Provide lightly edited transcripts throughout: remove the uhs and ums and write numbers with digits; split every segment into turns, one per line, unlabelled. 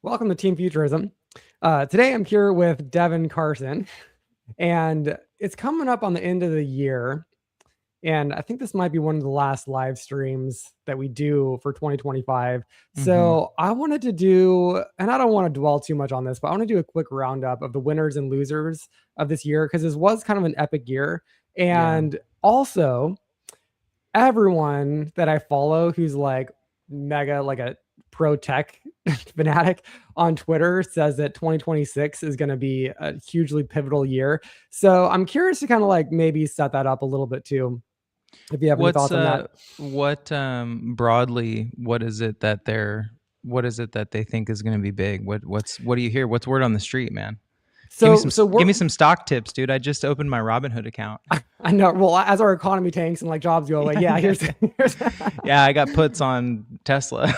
Welcome to Team Futurism. Today I'm here with Devin Carson, and it's coming up on the end of the year. And I think this might be one of the last live streams that we do for 2025. So I wanted to do, and I don't want to dwell too much on this, but I want to do a quick roundup of the winners and losers of this year because this was kind of an epic year. And also, everyone that I follow who's like mega, like a pro tech fanatic on Twitter says that 2026 is going to be a hugely pivotal year. So I'm curious to kind of like maybe set that up a little bit too. If you have any thoughts on that.
What broadly, what is it that they think is going to be big? What do you hear? What's word on the street, man?
So
give me some stock tips, dude. I just opened my Robinhood account.
I know. Well, as our economy tanks and like jobs go away, yeah, here's
yeah, I got puts on Tesla.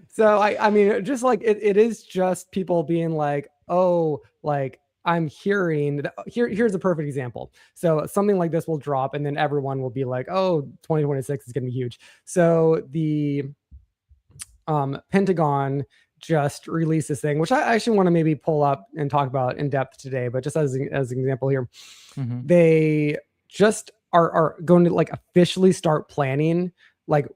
So I mean, just like it is just people being like, oh, like I'm hearing that, here's a perfect example. So something like this will drop and then everyone will be like, oh, 2026 is going to be huge. So the Pentagon just released this thing, which I actually want to maybe pull up and talk about in depth today, but just as an example here, they just are going to like officially start planning like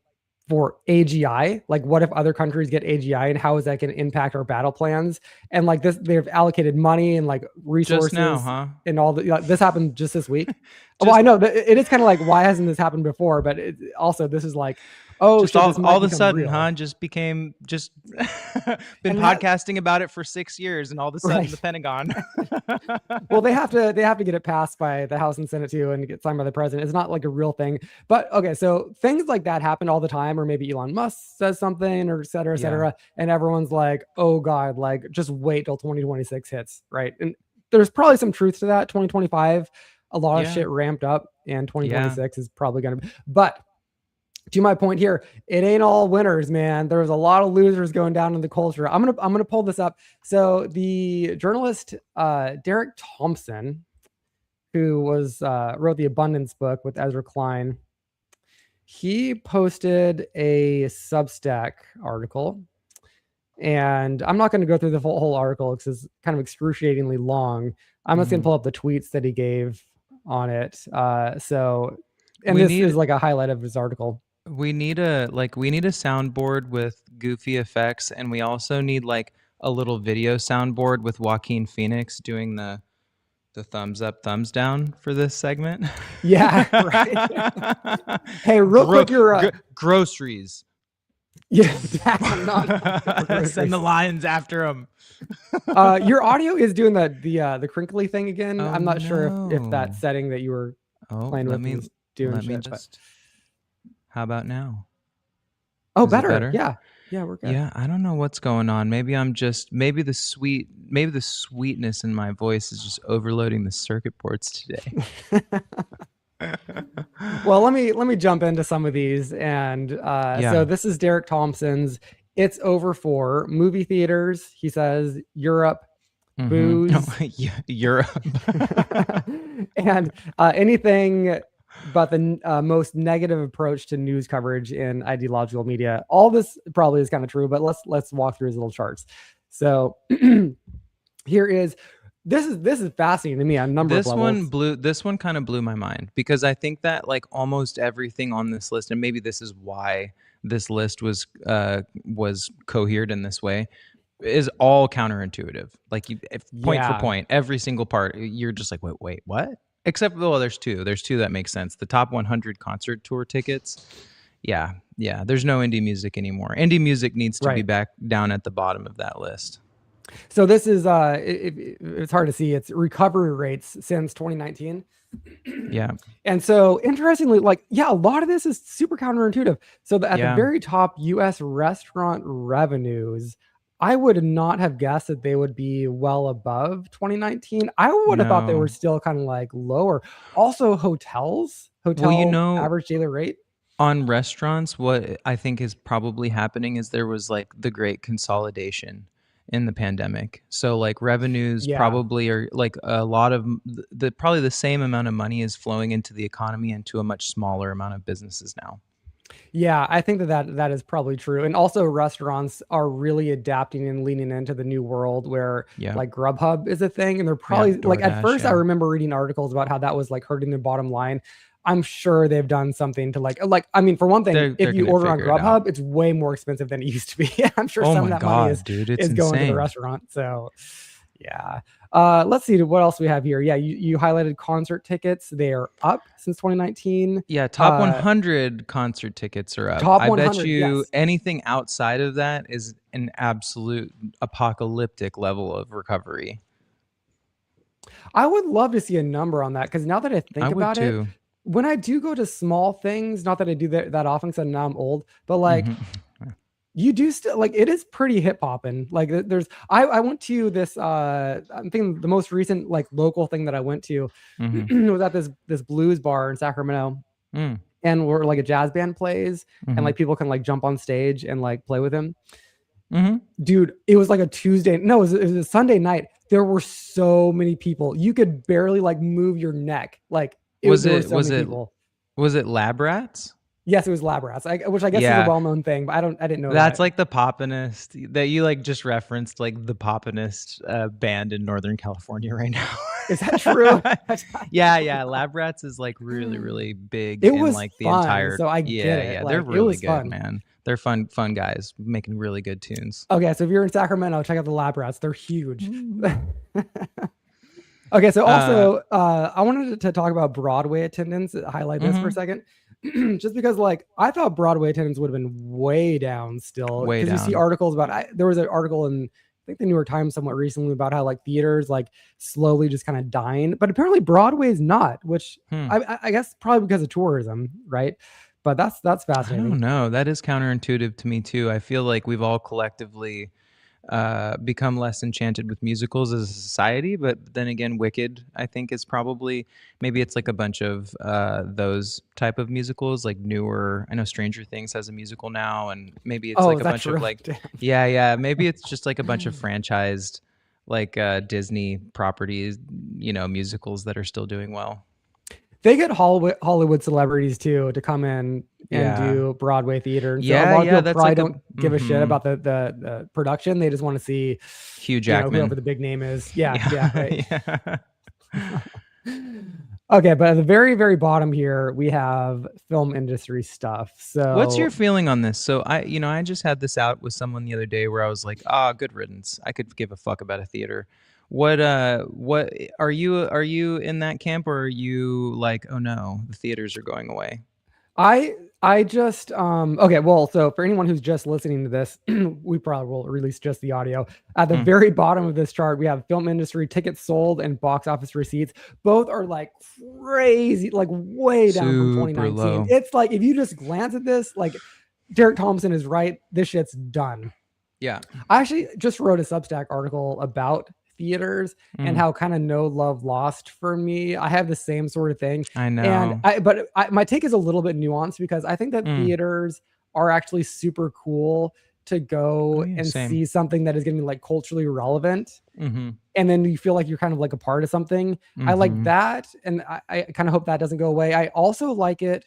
for AGI, like what if other countries get AGI and how is that going to impact our battle plans? And like this, they've allocated money and like resources
just now, huh?
And all the, this happened just this week. Well, I know it is kind of like, why hasn't this happened before? But also this is like, oh,
just all of a sudden, real. Been podcasting about it for 6 years, and all of a sudden, the Pentagon.
Well, they have to get it passed by the House and Senate too, and get signed by the president. It's not like a real thing, but okay. So things like that happen all the time, or maybe Elon Musk says something, or et cetera, and everyone's like, "Oh God, like just wait till 2026 hits." Right? And there's probably some truth to that. 2025, a lot of shit ramped up, and 2026 is probably going to be, but. To my point here, it ain't all winners, man. There's a lot of losers going down in the culture. I'm gonna pull this up. So the journalist Derek Thompson, who was wrote the Abundance book with Ezra Klein, he posted a Substack article, and I'm not going to go through the whole article because it's kind of excruciatingly long. I'm just gonna pull up the tweets that he gave on it. This is like a highlight of his article.
We need a soundboard with goofy effects, and we also need like a little video soundboard with Joaquin Phoenix doing the thumbs up, thumbs down for this segment.
Yeah, right. Hey, real quick, your
groceries.
Yeah, that's not
send the lions after them.
Your audio is doing the crinkly thing again. I'm not sure if that setting that you were playing with is doing shit.
How about now?
Oh, better. Yeah, we're good.
Yeah, I don't know what's going on. Maybe the sweetness in my voice is just overloading the circuit boards today.
Well, let me jump into some of these. And so this is Derek Thompson's. It's over for movie theaters. He says Europe, booze,
Europe,
and anything but the most negative approach to news coverage in ideological media. All this probably is kind of true, but let's walk through his little charts. So here is this is fascinating to me on number of levels.
This one kind of blew my mind because I think that like almost everything on this list, and maybe this is why this list was cohered in this way, is all counterintuitive. Like point for point, every single part, you're just like, wait, what? Except, well, there's two that make sense. The top 100 concert tour tickets. Yeah. There's no indie music anymore. Indie music needs to be back down at the bottom of that list.
So this is, it's hard to see. It's recovery rates since 2019.
Yeah.
And so interestingly, like, a lot of this is super counterintuitive. So at the very top, US restaurant revenues, I would not have guessed that they would be well above 2019. I would have thought they were still kind of like lower. Also, hotel average daily rate.
On restaurants, what I think is probably happening is there was like the great consolidation in the pandemic. So like revenues probably are like a lot of probably the same amount of money is flowing into the economy and to a much smaller amount of businesses now.
Yeah, I think that is probably true. And also restaurants are really adapting and leaning into the new world where
Yeah.
like Grubhub is a thing. And they're
Yeah.
probably like at
DoorDash.
first I
Yeah.
remember reading articles about how that was like hurting their bottom line. I'm sure they've done something to like I mean, for one thing, if
They're
you
gonna
order on
figure it out.
Grubhub, it's way more expensive than it used to be. I'm sure
Oh
some of
my
that money
God, dude, it's
is going to the
insane.
restaurant. So yeah. Let's see what else we have here. Yeah, you highlighted concert tickets. They are up since 2019.
Yeah, top
Uh
100 concert tickets are up.
top
I bet
100,
you
yes.
anything outside of that is an absolute apocalyptic level of recovery.
I would love to see a number on that because now that I
I
think
would
about it,
too.
when I do go to small things, not that I do that often because now I'm old, but like
Hmm.
you do still like it is pretty hip hopping. Like there's I went to this I'm thinking the most recent like local thing that I went to
Hmm.
was at this blues bar in Sacramento,
Mm.
and where like a jazz band plays and
Hmm.
like people can like jump on stage and like play with him.
Hmm.
Dude, it was like a Tuesday. No, it was a Sunday night. There were so many people. You could barely like move your neck. Like
Was
there were
it
so
was
many
it
people.
was it Lab Rats?
Yes, it was Lab Rats, which I guess is a
Yeah,
well-known thing, but I didn't know
that's
that.
like the Popinist that you like just referenced, like the Popinist band in Northern California right now.
Is that true?
Yeah, yeah. Lab Rats is like really, really big
It
in
was
like the
fun,
entire.
so I get
Yeah,
it.
yeah. They're
Like it
really
was
good,
fun.
man. They're fun guys making really good tunes.
Okay, so if you're in Sacramento, check out the Lab Rats. They're huge.
Mm.
Okay, so
Uh,
also I wanted to talk about Broadway attendance, highlight this for a
mhm.
second. Just because like I thought Broadway attendance would have been way down still
Way
because you see
down.
articles about there was an article in I think the New York Times somewhat recently about how like theaters like slowly just kind of dying, but apparently Broadway is not, which
Hmm.
I guess probably because of tourism, right? But that's
I don't
fascinating.
know. That is counterintuitive to me too. I feel like we've all collectively become less enchanted with musicals as a society. But then again, Wicked, I think, is probably maybe it's like a bunch of those type of musicals, like newer. I know Stranger Things has a musical now, and maybe it's
Oh,
like
is
a
that
bunch of
true?
like, yeah, yeah, maybe it's just like a bunch of franchised, like Disney properties, musicals that are still doing well.
They get Hollywood celebrities too to come in and
Yeah,
do Broadway theater, and so a
yeah,
lot of
yeah.
people
That's
probably
like a
don't give a shit about the production. They just want to see,
Hugh
whoever
Jackman.
the big name is. Yeah, yeah,
Yeah,
right.
yeah.
Okay, but at the very, very bottom here, we have film industry stuff.
What's your
So
feeling on this? So I just had this out with someone the other day where I was like, ah, good riddance. I could give a fuck about a theater. What are you in that camp, or are you like, oh no, the theaters are going away?
I just okay, well, so for anyone who's just listening to this, we probably will release just the audio. At the
Hmm.
very bottom of this chart, we have film industry tickets sold and box office receipts. Both are like crazy, like way down from
Super
2019.
low.
It's like if you just glance at this, like Derek Thompson is right. This shit's done.
Yeah.
I actually just wrote a Substack article about theaters and
Mm,
how kind of no love lost for me. I have the same sort of thing.
I
And
know.
my take is a little bit nuanced because I think that
Mm,
theaters are actually super cool to
oh
go
yeah,
and
same.
see something that is going to be like culturally relevant.
Mm-hmm.
And then you feel like you're kind of like a part of something. I like
Mm-hmm.
that. And I kind of hope that doesn't go away. I also like it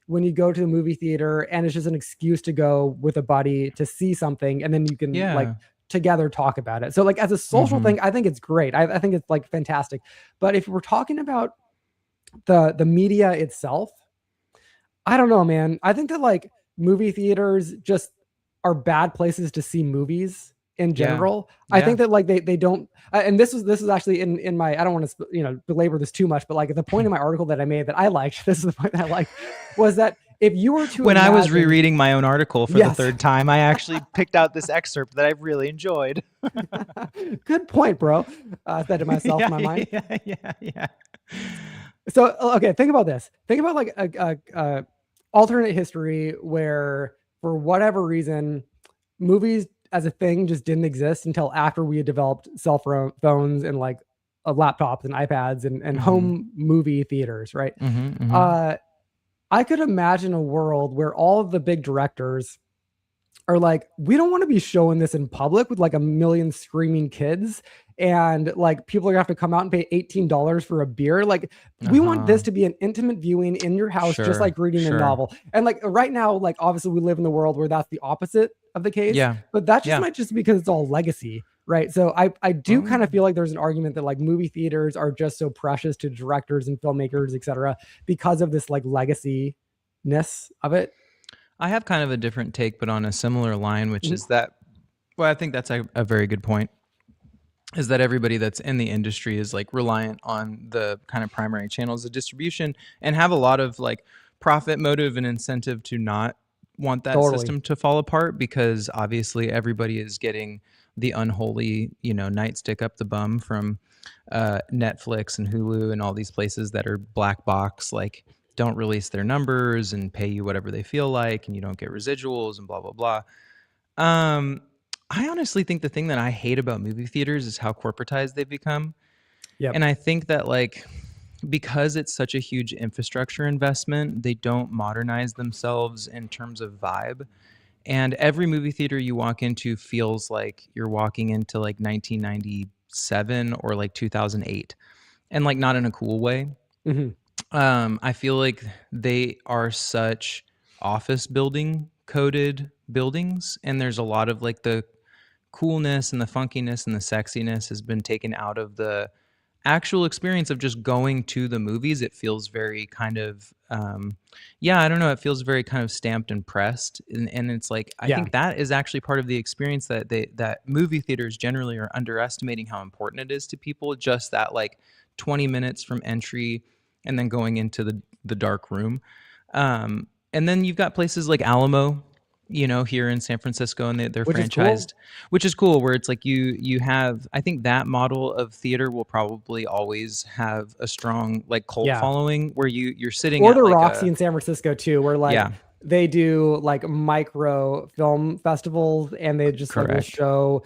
when you go to the movie theater and it's just an excuse to go with a buddy to see something and then you can like
Yeah.
together talk about it. So like as a social
Mm-hmm.
thing, I think it's great. I think it's like fantastic. But if we're talking about the media itself, I don't know, man. I think that like movie theaters just are bad places to see movies in
Yeah.
general. I
Yeah.
think that like they don't and this is actually in my I don't want to belabor this too much, but like the point in my article that I made that I liked, this is the point that I liked was that if you were to
When I was
imagine
rereading my own article for the
yes.
third time, I actually picked out this excerpt that I really enjoyed.
Good point, bro. Said to myself in
Yeah,
my mind.
yeah, yeah, yeah.
So okay, think about this. Think about like a alternate history where for whatever reason movies as a thing just didn't exist until after we had developed cell phones and like laptops and iPads and
Mm-hmm.
home movie theaters, right?
Mm-hmm. Mm-hmm.
uh I could imagine a world where all of the big directors are like, we don't want to be showing this in public with like a million screaming kids, and like people are gonna have to come out and pay $18 for a beer. Like, we want this to be an intimate viewing in your house, just like reading a novel. And like right now, like obviously we live in the world where that's the opposite of the case.
Yeah.
But that just might just because it's all legacy. Right. So I do kind of feel like there's an argument that like movie theaters are just so precious to directors and filmmakers, et cetera, because of this like legacy-ness of it.
I have kind of a different take, but on a similar line, which is that, well, I think that's a very good point, is that everybody that's in the industry is like reliant on the kind of primary channels of distribution and have a lot of like profit motive and incentive to not want that system to fall apart, because obviously everybody is getting the unholy, nightstick up the bum from Netflix and Hulu and all these places that are black box, like don't release their numbers and pay you whatever they feel like, and you don't get residuals and blah, blah, blah. I honestly think the thing that I hate about movie theaters is how corporatized they've become. Yep. And I think that like, because it's such a huge infrastructure investment, they don't modernize themselves in terms of vibe. And every movie theater you walk into feels like you're walking into like 1997 or like 2008, and like not in a cool way. I feel like they are such office building coded buildings, and there's a lot of like the coolness and the funkiness and the sexiness has been taken out of the actual experience of just going to the movies. It feels very kind of I don't know, it feels very kind of stamped and pressed, and it's like I think that is actually part of the experience that movie theaters generally are underestimating how important it is to people. Just that like 20 minutes from entry and then going into the dark room, and then you've got places like Alamo, here in San Francisco, and they're franchised, which is cool, where it's like you have, I think that model of theater will probably always have a strong like cult following, where you're sitting
or
at
the
like
Roxy in San Francisco too, where like they do like micro film festivals, and they just like will show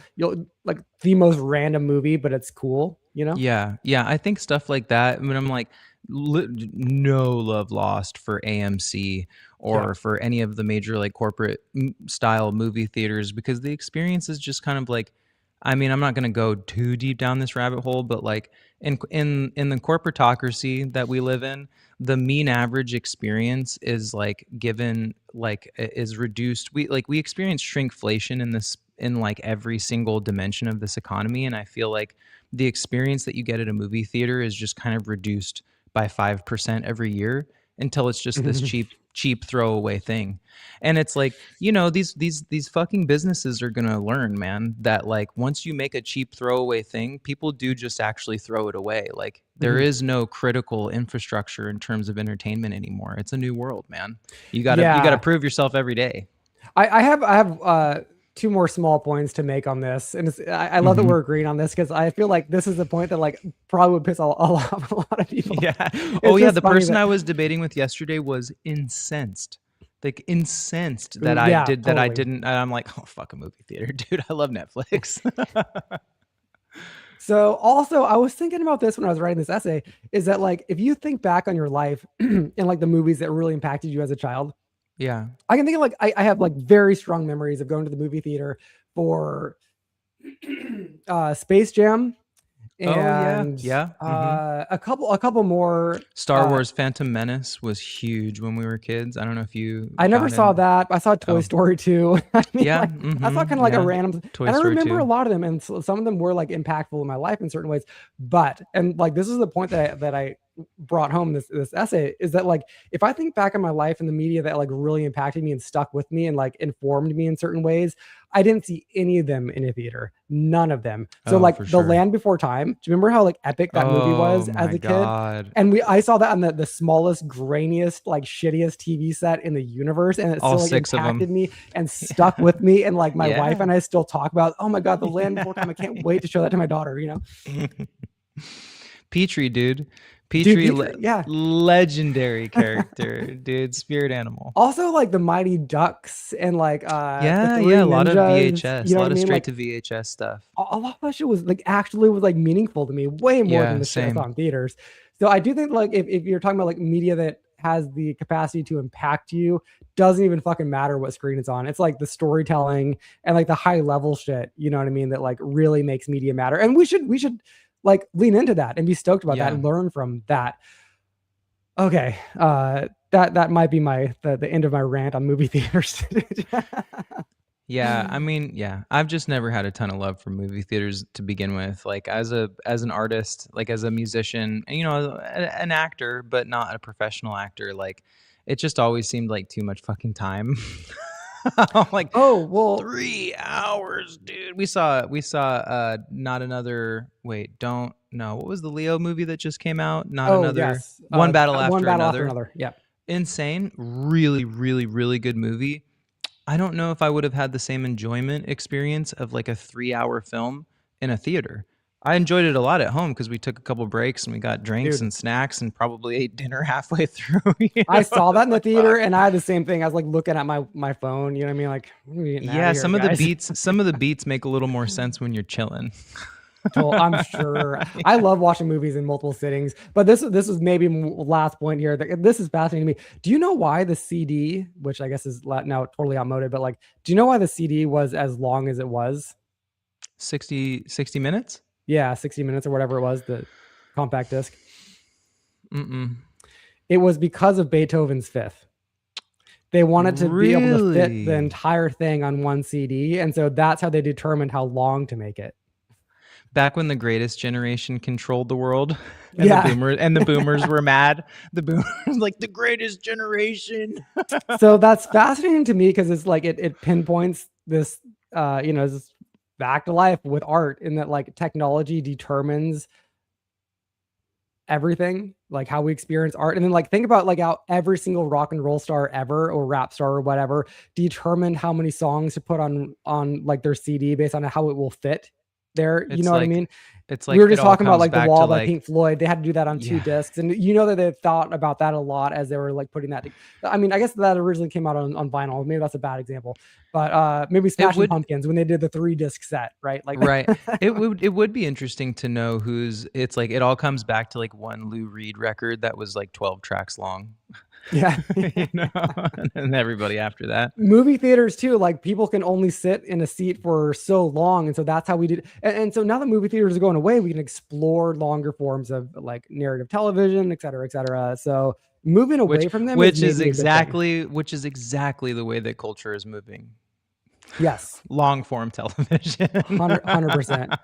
like the most random movie, but it's cool,
Yeah, I think stuff like that. I mean, I'm like, no love lost for AMC or for any of the major like corporate style movie theaters, because the experience is just kind of like, I mean, I'm not going to go too deep down this rabbit hole, but like in the corporatocracy that we live in, the mean average experience is like given like is reduced. We experience shrinkflation in like every single dimension of this economy, and I feel like the experience that you get at a movie theater is just kind of reduced by 5% every year until it's just this cheap throwaway thing. And it's like, these fucking businesses are gonna learn, man, that like once you make a cheap throwaway thing, people do just actually throw it away. Like there is no critical infrastructure in terms of entertainment anymore. It's a new world, man. You gotta prove yourself every day.
I have two more small points to make on this, and I love that we're agreeing on this, because I feel like this is the point that like probably would piss a lot of people.
The person I was debating with yesterday was incensed that I didn't, and I'm like, oh, fuck a movie theater, dude, I love Netflix.
So also, I was thinking about this when I was writing this essay, is that like if you think back on your life and like the movies that really impacted you as a child, I can think of like I have like very strong memories of going to the movie theater for Space Jam, and a couple more.
Star Wars Phantom Menace was huge when we were kids. I don't know if you.
I never saw that. I saw Toy Story 2. I mean, I saw kind of like a random.
Toy
and I
Story
remember
2.
a lot of them, and some of them were like impactful in my life in certain ways. But like this is the point that I brought home this essay, is that like if I think back on my life and the media that like really impacted me and stuck with me and like informed me in certain ways, I didn't see any of them in a theater. None of them. So like The Land Before Time. Do you remember how like epic that movie was as a kid? And I saw that on the smallest, grainiest, like shittiest TV set in the universe, and it still like impacted me and stuck with me. And like my wife and I still talk about, oh my God, The Land Before Time. I can't wait to show that to my daughter,
Petrie, dude. Petrie, legendary character, dude, spirit animal.
Also, like the Mighty Ducks and like
a lot of VHS, a lot of straight to VHS stuff.
A lot of that shit was like actually meaningful to me, way more than the shit I saw in theaters. So I do think like if you're talking about like media that has the capacity to impact you doesn't even fucking matter what screen it's on. It's like the storytelling and like the high level shit, you know what I mean, that like really makes media matter. And we should like lean into that and be stoked about that and learn from that. Okay. That might be the end of my rant on movie theaters.
Yeah, I mean, yeah, I've just never had a ton of love for movie theaters to begin with. Like as an artist, like as a musician, and an actor, but not a professional actor. Like it just always seemed like too much fucking time. Like,
oh well,
3 hours, dude. We saw not another. Wait, don't no. What was the Leo movie that just came out? Not another.
Yes.
One battle after
one battle
another.
after another. Yeah.
Insane. Really, really, really good movie. I don't know if I would have had the same enjoyment experience of like a 3-hour film in a theater. I enjoyed it a lot at home because we took a couple breaks and we got drinks and snacks and probably ate dinner halfway through.
I saw that in the theater and I had the same thing. I was like looking at my phone, you know what I mean? Like,
yeah, some of the beats make a little more sense when you're chilling.
I'm sure. I love watching movies in multiple sittings, but this is maybe last point here. This is fascinating to me. Do you know why the CD, which I guess is now totally outmoded, but like, do you know why the CD was as long as it was?
60 minutes?
Yeah, 60 minutes or whatever it was, the compact disc.
Mm-mm.
It was because of Beethoven's Fifth. They wanted to be able to fit the entire thing on one CD, and so that's how they determined how long to make it.
Back when the greatest generation controlled the world, and the boomers were mad. The boomers like the greatest generation.
So that's fascinating to me because it's like it pinpoints this, this back to life with art, in that like technology determines everything, like how we experience art. And then like think about like how every single rock and roll star ever, or rap star or whatever, determined how many songs to put on like their CD based on how it will fit there. You know what I mean?
It's like
we were just talking about like The Wall by
like,
Pink Floyd. They had to do that on 2 discs, and you know that they've thought about that a lot as they were like putting that. I mean, I guess that originally came out on vinyl. Maybe that's a bad example, but maybe Smashing Pumpkins when they did the 3-disc set, right? Like,
right. It would be interesting to know it's like it all comes back to like one Lou Reed record that was like 12 tracks long.
Yeah.
And everybody after that.
Movie theaters too, like people can only sit in a seat for so long, and so that's how we did. And so now that movie theaters are going away, we can explore longer forms of like narrative television, et cetera, et cetera. So moving away from them,
which is exactly the way that culture is moving.
Yes.
Long form television.
100%.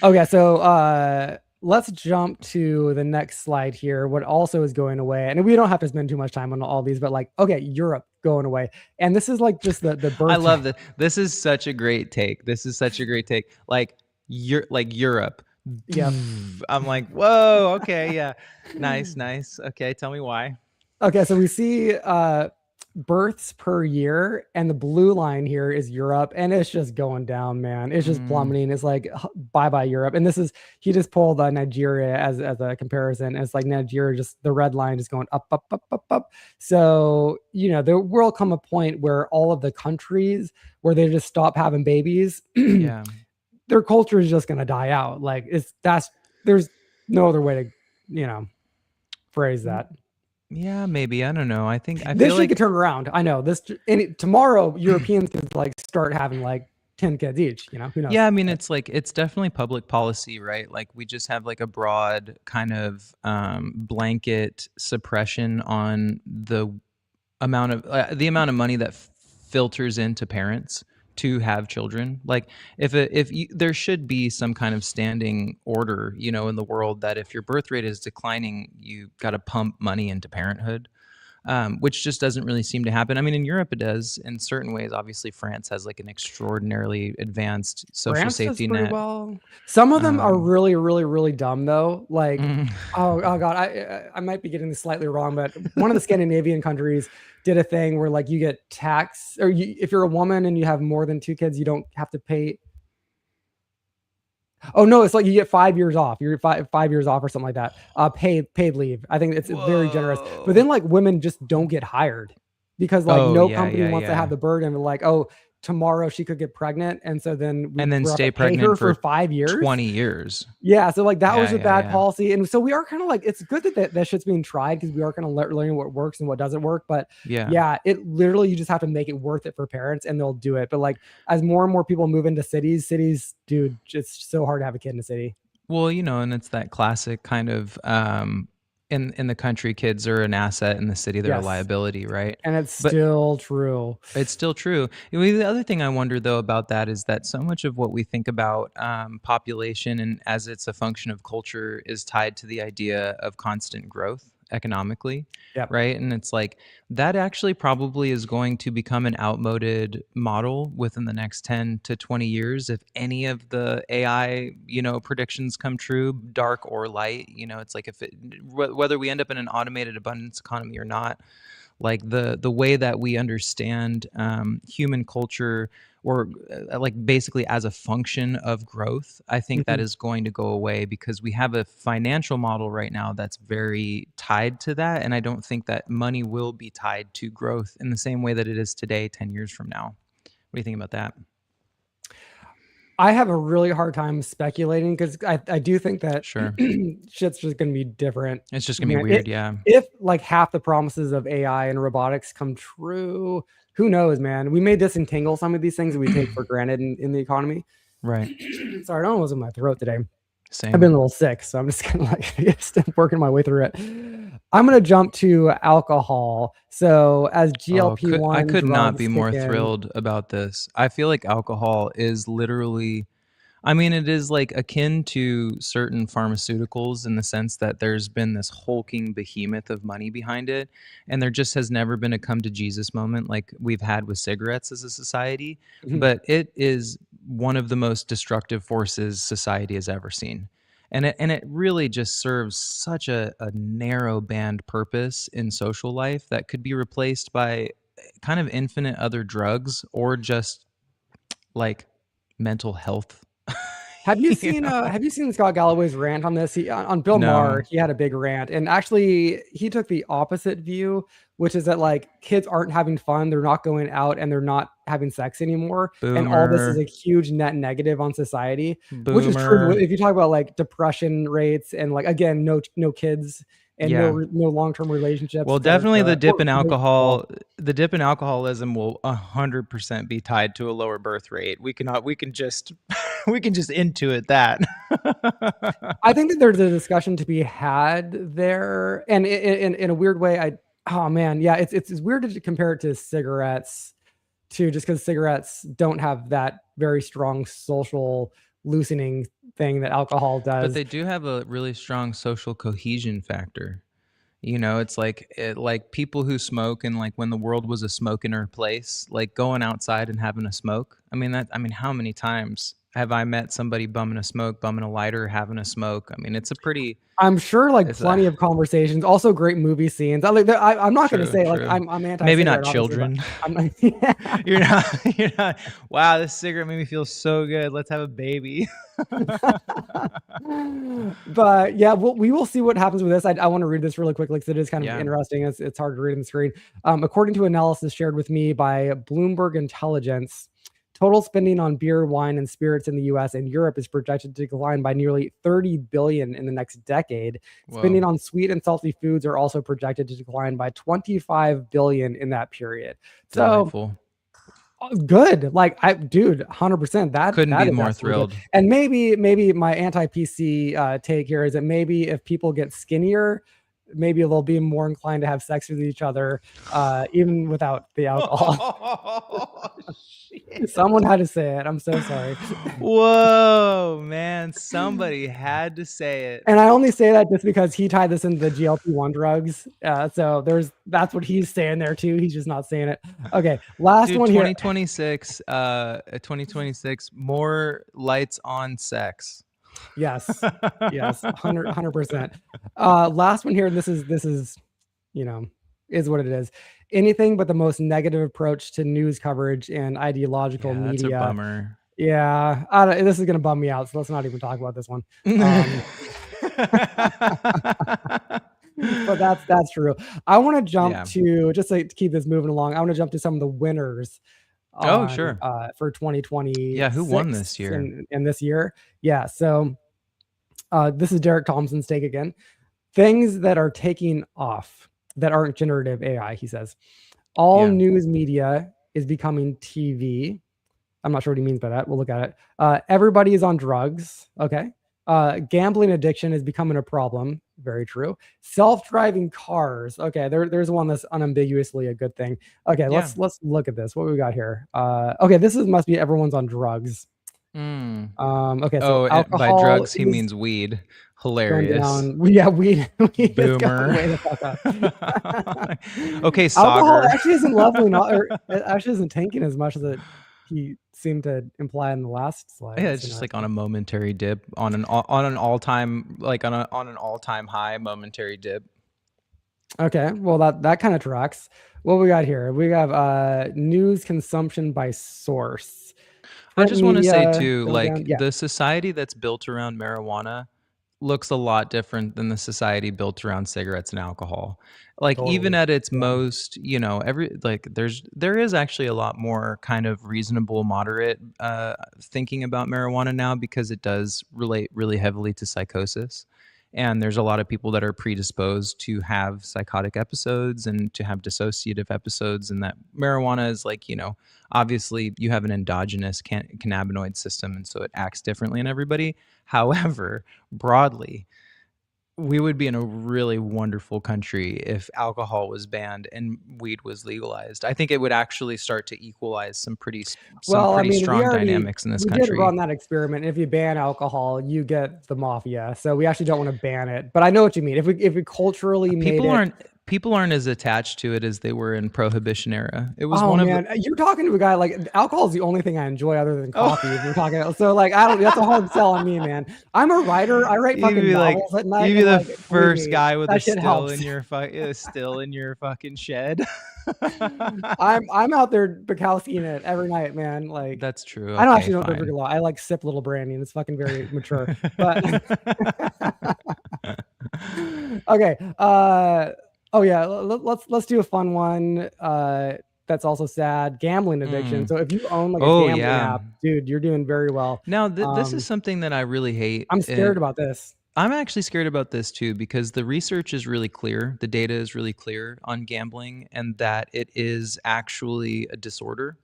Okay, so let's jump to the next slide here. What also is going away, and we don't have to spend too much time on all these, but like, okay, Europe going away. And this is like just the birth.
I love this. This is such a great take. Like Europe.
Yeah.
I'm like, whoa, okay, yeah. Nice. Okay, tell me why.
Okay, so we see births per year, and the blue line here is Europe, and it's just going down, man. It's just plummeting. It's like bye Europe. And this is, he just pulled Nigeria as a comparison. It's like Nigeria, just the red line is going up. So there will come a point where all of the countries where they just stop having babies,
yeah,
their culture is just going to die out. Like there's no other way to phrase that.
Yeah, maybe. I don't know. I
this
feel like
could turn around. I know this. Tomorrow, Europeans could like start having like 10 kids each. Who knows?
Yeah, I mean, it's definitely public policy, right? Like we just have like a broad kind of blanket suppression on the amount of money that filters into parents to have children. Like there should be some kind of standing order, in the world, that if your birth rate is declining, you got to pump money into parenthood, which just doesn't really seem to happen. I mean, in Europe it does in certain ways. Obviously, France has like an extraordinarily advanced social safety net.
Well. Some of them are really, really, really dumb though. Like, oh God, I might be getting this slightly wrong, but one of the Scandinavian countries did a thing where like you get tax, or if you're a woman and you have more than 2 kids, you don't have to pay. Oh no, it's like you get 5 years off. You're 5 years off or something like that. Paid leave. I think it's very generous. But then like women just don't get hired because like no company wants to have the burden of like, oh, tomorrow she could get pregnant, and so then
And then
we're
stay
to pay her
pregnant
for
for
5 years.
20 years.
Yeah, so like that was a bad
Yeah.
policy, and so we are kind of like, it's good that shit's being tried because we are kind of learning what works and what doesn't work. But yeah, it literally, you just have to make it worth it for parents, and they'll do it. But like as more and more people move into cities, dude, it's so hard to have a kid in a city.
Well, and it's that classic kind of in the country, kids are an asset, in the city they're a
Yes.
liability, right?
And it's still true.
It's still true. The other thing I wonder though about that is that so much of what we think about population and as it's a function of culture is tied to the idea of constant growth economically,
Yep.
right? And it's like that actually probably is going to become an outmoded model within the next 10 to 20 years if any of the AI, predictions come true, dark or light. It's like whether we end up in an automated abundance economy or not, like the way that we understand human culture, or like basically as a function of growth, I think that is going to go away because we have a financial model right now that's very tied to that. And I don't think that money will be tied to growth in the same way that it is today, 10 years from now. What do you think about that?
I have a really hard time speculating because I do think that
Sure.
shit's just going to be different.
It's just going to be weird, yeah.
If like half the promises of AI and robotics come true, who knows, man? We may disentangle some of these things that we take for granted in the economy.
Right.
Sorry, I don't know what's in my throat today.
Same.
I've been a little sick, so I'm just kind of like still working my way through it. I'm going to jump to alcohol. So as GLP-1,
I could not be more thrilled about this. I feel like alcohol is literally, it is like akin to certain pharmaceuticals in the sense that there's been this hulking behemoth of money behind it. And there just has never been a come to Jesus moment like we've had with cigarettes as a society. But it is one of the most destructive forces society has ever seen. And it really just serves such a narrow band purpose in social life that could be replaced by kind of infinite other drugs or just like mental health.
Have you seen Scott Galloway's rant on this? On Bill Maher, he had a big rant, and actually he took the opposite view, which is that like kids aren't having fun, they're not going out, and they're not having sex anymore.
Boomer.
And all this is a huge net negative on society. Boomer. Which is true. If you talk about like depression rates and like, again, no kids and no long-term relationships.
Well, definitely the dip in alcoholism will 100% be tied to a lower birth rate. We can just intuit that.
I think that there's a discussion to be had there, and in a weird way, it's weird to compare it to cigarettes, too, just because cigarettes don't have that very strong social loosening thing that alcohol does.
But they do have a really strong social cohesion factor. It's like people who smoke, and like when the world was a smoke in her place, like going outside and having a smoke. How many times have I met somebody bumming a lighter, having a smoke? It's a pretty. I'm sure
plenty of conversations. Also, great movie scenes. I'm not going to say like I'm anti.
Maybe not children. You're not. Wow, this cigarette made me feel so good. Let's have a baby.
But yeah, we will see what happens with this. I want to read this really quickly because it is kind of interesting. It's hard to read on the screen. According to analysis shared with me by Bloomberg Intelligence, total spending on beer, wine, and spirits in the U.S. and Europe is projected to decline by nearly $30 billion in the next decade. Whoa. Spending on sweet and salty foods are also projected to decline by $25 billion in that period.
Delightful.
So good. 100%. That
couldn't be more thrilled.
Good. And maybe my anti-PC take here is that maybe if people get skinnier, maybe they'll be more inclined to have sex with each other, even without the alcohol. Someone had to say it. I'm so sorry.
Whoa, man. Somebody had to say it.
And I only say that just because he tied this into the GLP-1 drugs. So that's what he's saying there too. He's just not saying it. Okay. Last one here.
2026, more lights on sex.
Yes, 100%. Last one here. This is is what it is. Anything but the most negative approach to news coverage and ideological media.
That's a bummer.
Yeah, this is gonna bum me out. So let's not even talk about this one. But that's true. I want to jump to just to keep this moving along. I want to jump to some of the winners
Oh,
on
sure.
for
Yeah, who won
2026
this year?
in this year. Yeah, so this is Derek Thompson's take again. Things that are taking off that aren't generative AI, he says. All
Yeah.
news media is becoming TV. I'm not sure what he means by that. We'll look at it. Everybody is on drugs. Okay. Gambling addiction is becoming a problem. Very true. Self-driving cars. Okay, there's one that's unambiguously a good thing. Okay,
Yeah.
let's look at this. What we got here? Okay, this is must be everyone's on drugs.
Mm.
Okay, so
Oh, and by
alcohol
drugs he
is
means weed.
going
Hilarious.
down. Yeah, weed has gone
Boomer.
way the fuck up.
Okay,
Alcohol
Sagar.
actually isn't leveling off, or it actually isn't tanking as much as he seemed to imply in the last slide.
Yeah,
Let's
it's
see
just
now.
like on a momentary dip, on an all-time, like on an all-time high momentary dip.
Okay, well that kind of tracks. What we got here? We have news consumption by source.
I
Print
just want to say
media
too,
going down.
like
Yeah,
the society that's built around marijuana looks a lot different than the society built around cigarettes and alcohol. Like even
totally.
at its
Yeah.
most, there is actually a lot more kind of reasonable, moderate thinking about marijuana now because it does relate really heavily to psychosis. And there's a lot of people that are predisposed to have psychotic episodes and to have dissociative episodes, and that marijuana is like, obviously you have an endogenous cannabinoid system, and so it acts differently in everybody. However, broadly, we would be in a really wonderful country if alcohol was banned and weed was legalized. I think it would actually start to equalize some
Well, I
pretty
mean,
strong dynamics in this
we did
country.
run that experiment. If you ban alcohol, you get the mafia. So we actually don't want to ban it. But I know what you mean. If we culturally made
People
it.
aren't as attached to it as they were in Prohibition era. It was
Oh
one of the
man, you're talking to a guy like alcohol is the only thing I enjoy other than coffee. If we're talking, so like I don't. That's a hard sell on me, man. I'm a writer. I write
You'd
fucking
be like,
novels at night,
you'd be
and
the
like believe
first
me,
guy with a
that shit
still
helps.
in your still in your fucking shed.
I'm out there Bukowskiing it every night, man. Like
That's true.
I don't
Okay,
actually don't drink
fine.
very lot. I like sip little brandy, and it's fucking very mature. But okay. Oh yeah. Let's do a fun one. That's also sad. Gambling addiction.
Mm.
So if you own like a
Oh
gambling
yeah.
app, dude, you're doing very well.
Now this is something that I really hate.
I'm scared about this.
I'm actually scared about this too because the research is really clear, the data is really clear on gambling, and that it is actually a disorder.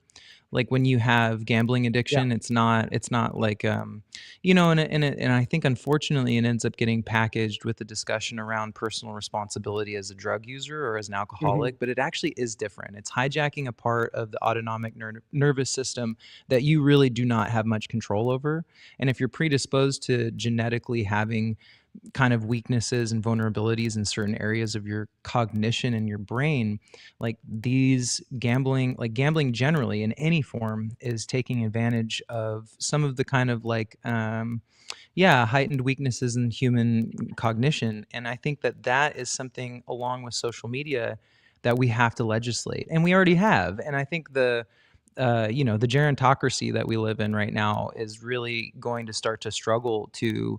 Like when you have gambling
Yeah.
addiction, it's not like and I think unfortunately it ends up getting packaged with the discussion around personal responsibility as a drug user or as an
Mhm.
alcoholic, but it actually is different. It's hijacking a part of the autonomic nervous system that you really do not have much control over. And if you're predisposed to genetically having kind of weaknesses and vulnerabilities in certain areas of your cognition and your brain, like gambling generally in any form is taking advantage of some of the kind of heightened weaknesses in human cognition. And I think that is something, along with social media, that we have to legislate, and we already have. And I think the gerontocracy that we live in right now is really going to start to struggle to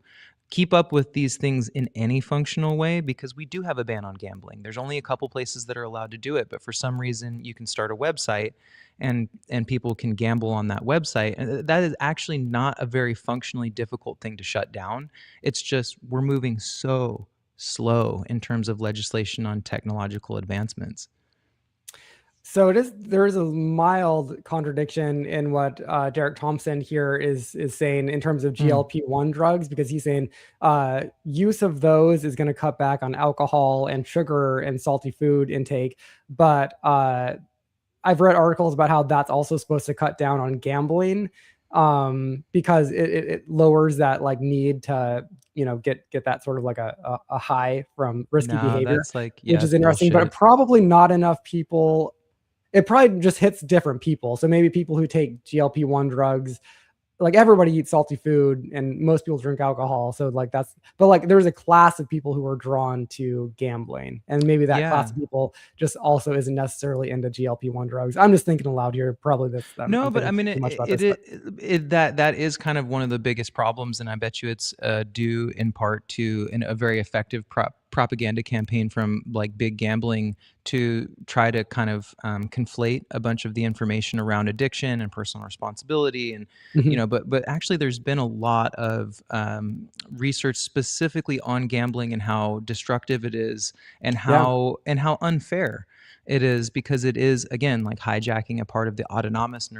keep up with these things in any functional way, because we do have a ban on gambling. There's only a couple places that are allowed to do it, but for some reason you can start a website and people can gamble on that website. And that is actually not a very functionally difficult thing to shut down. It's just we're moving so slow in terms of legislation on technological advancements.
So there is a mild contradiction in what Derek Thompson here is saying in terms of GLP-1 drugs, because he's saying use of those is going to cut back on alcohol and sugar and salty food intake. But I've read articles about how that's also supposed to cut down on gambling because it lowers that like need to get that sort of like a high from risky
No,
behavior,
that's like, yeah,
which is
it's
interesting. But
bullshit.
probably not enough people. It probably just hits different people. So maybe people who take GLP-1 drugs, like everybody eats salty food and most people drink alcohol. So like but like there's a class of people who are drawn to gambling, and maybe that
Yeah.
class of people just also isn't necessarily into GLP-1 drugs. I'm just thinking aloud here. Probably
No,
I'm
but I
thinking
mean,
too much about this, but
that is kind of one of the biggest problems, and I bet you it's due in part to a very effective propaganda campaign from like big gambling to try to kind of conflate a bunch of the information around addiction and personal responsibility, and
Mhm.
but actually there's been a lot of research specifically on gambling and how destructive it is, and
Yeah.
how unfair it is, because it is, again, like hijacking a part of the autonomic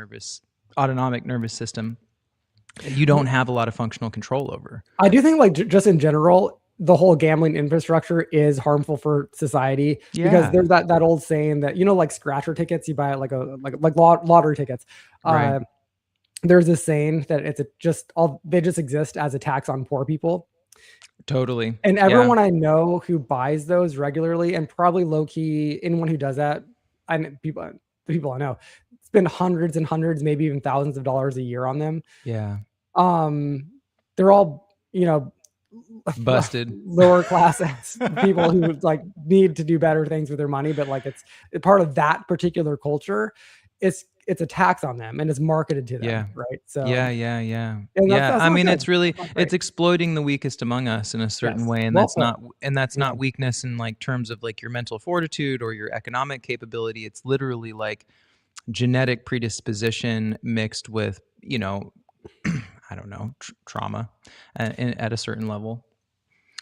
nervous system that you don't have a lot of functional control over.
I do think like just in general, the whole gambling infrastructure is harmful for society because
Yeah.
there's that old saying that, like scratcher tickets, you buy it like lottery tickets.
Right.
Uh, there's this saying that they just exist as a tax on poor people.
Totally.
And
Yeah.
everyone I know who buys those regularly, and probably low key, anyone who does that, the people I know, spend hundreds and hundreds, maybe even thousands of dollars a year on them.
Yeah.
Um, they're all,
Busted.
lower class people who like need to do better things with their money, but like it's part of that particular culture. It's a tax on them and it's marketed to them,
Yeah.
right? So,
Yeah.
and
Yeah.
that's
I
not
mean,
good.
it's really,
That's not
it's
great.
exploiting the weakest among us in a certain
Yes.
way. And
Well
that's
put.
not,
Yeah.
weakness in like terms of like your mental fortitude or your economic capability. It's literally like genetic predisposition mixed with, I don't know, trauma at a certain level.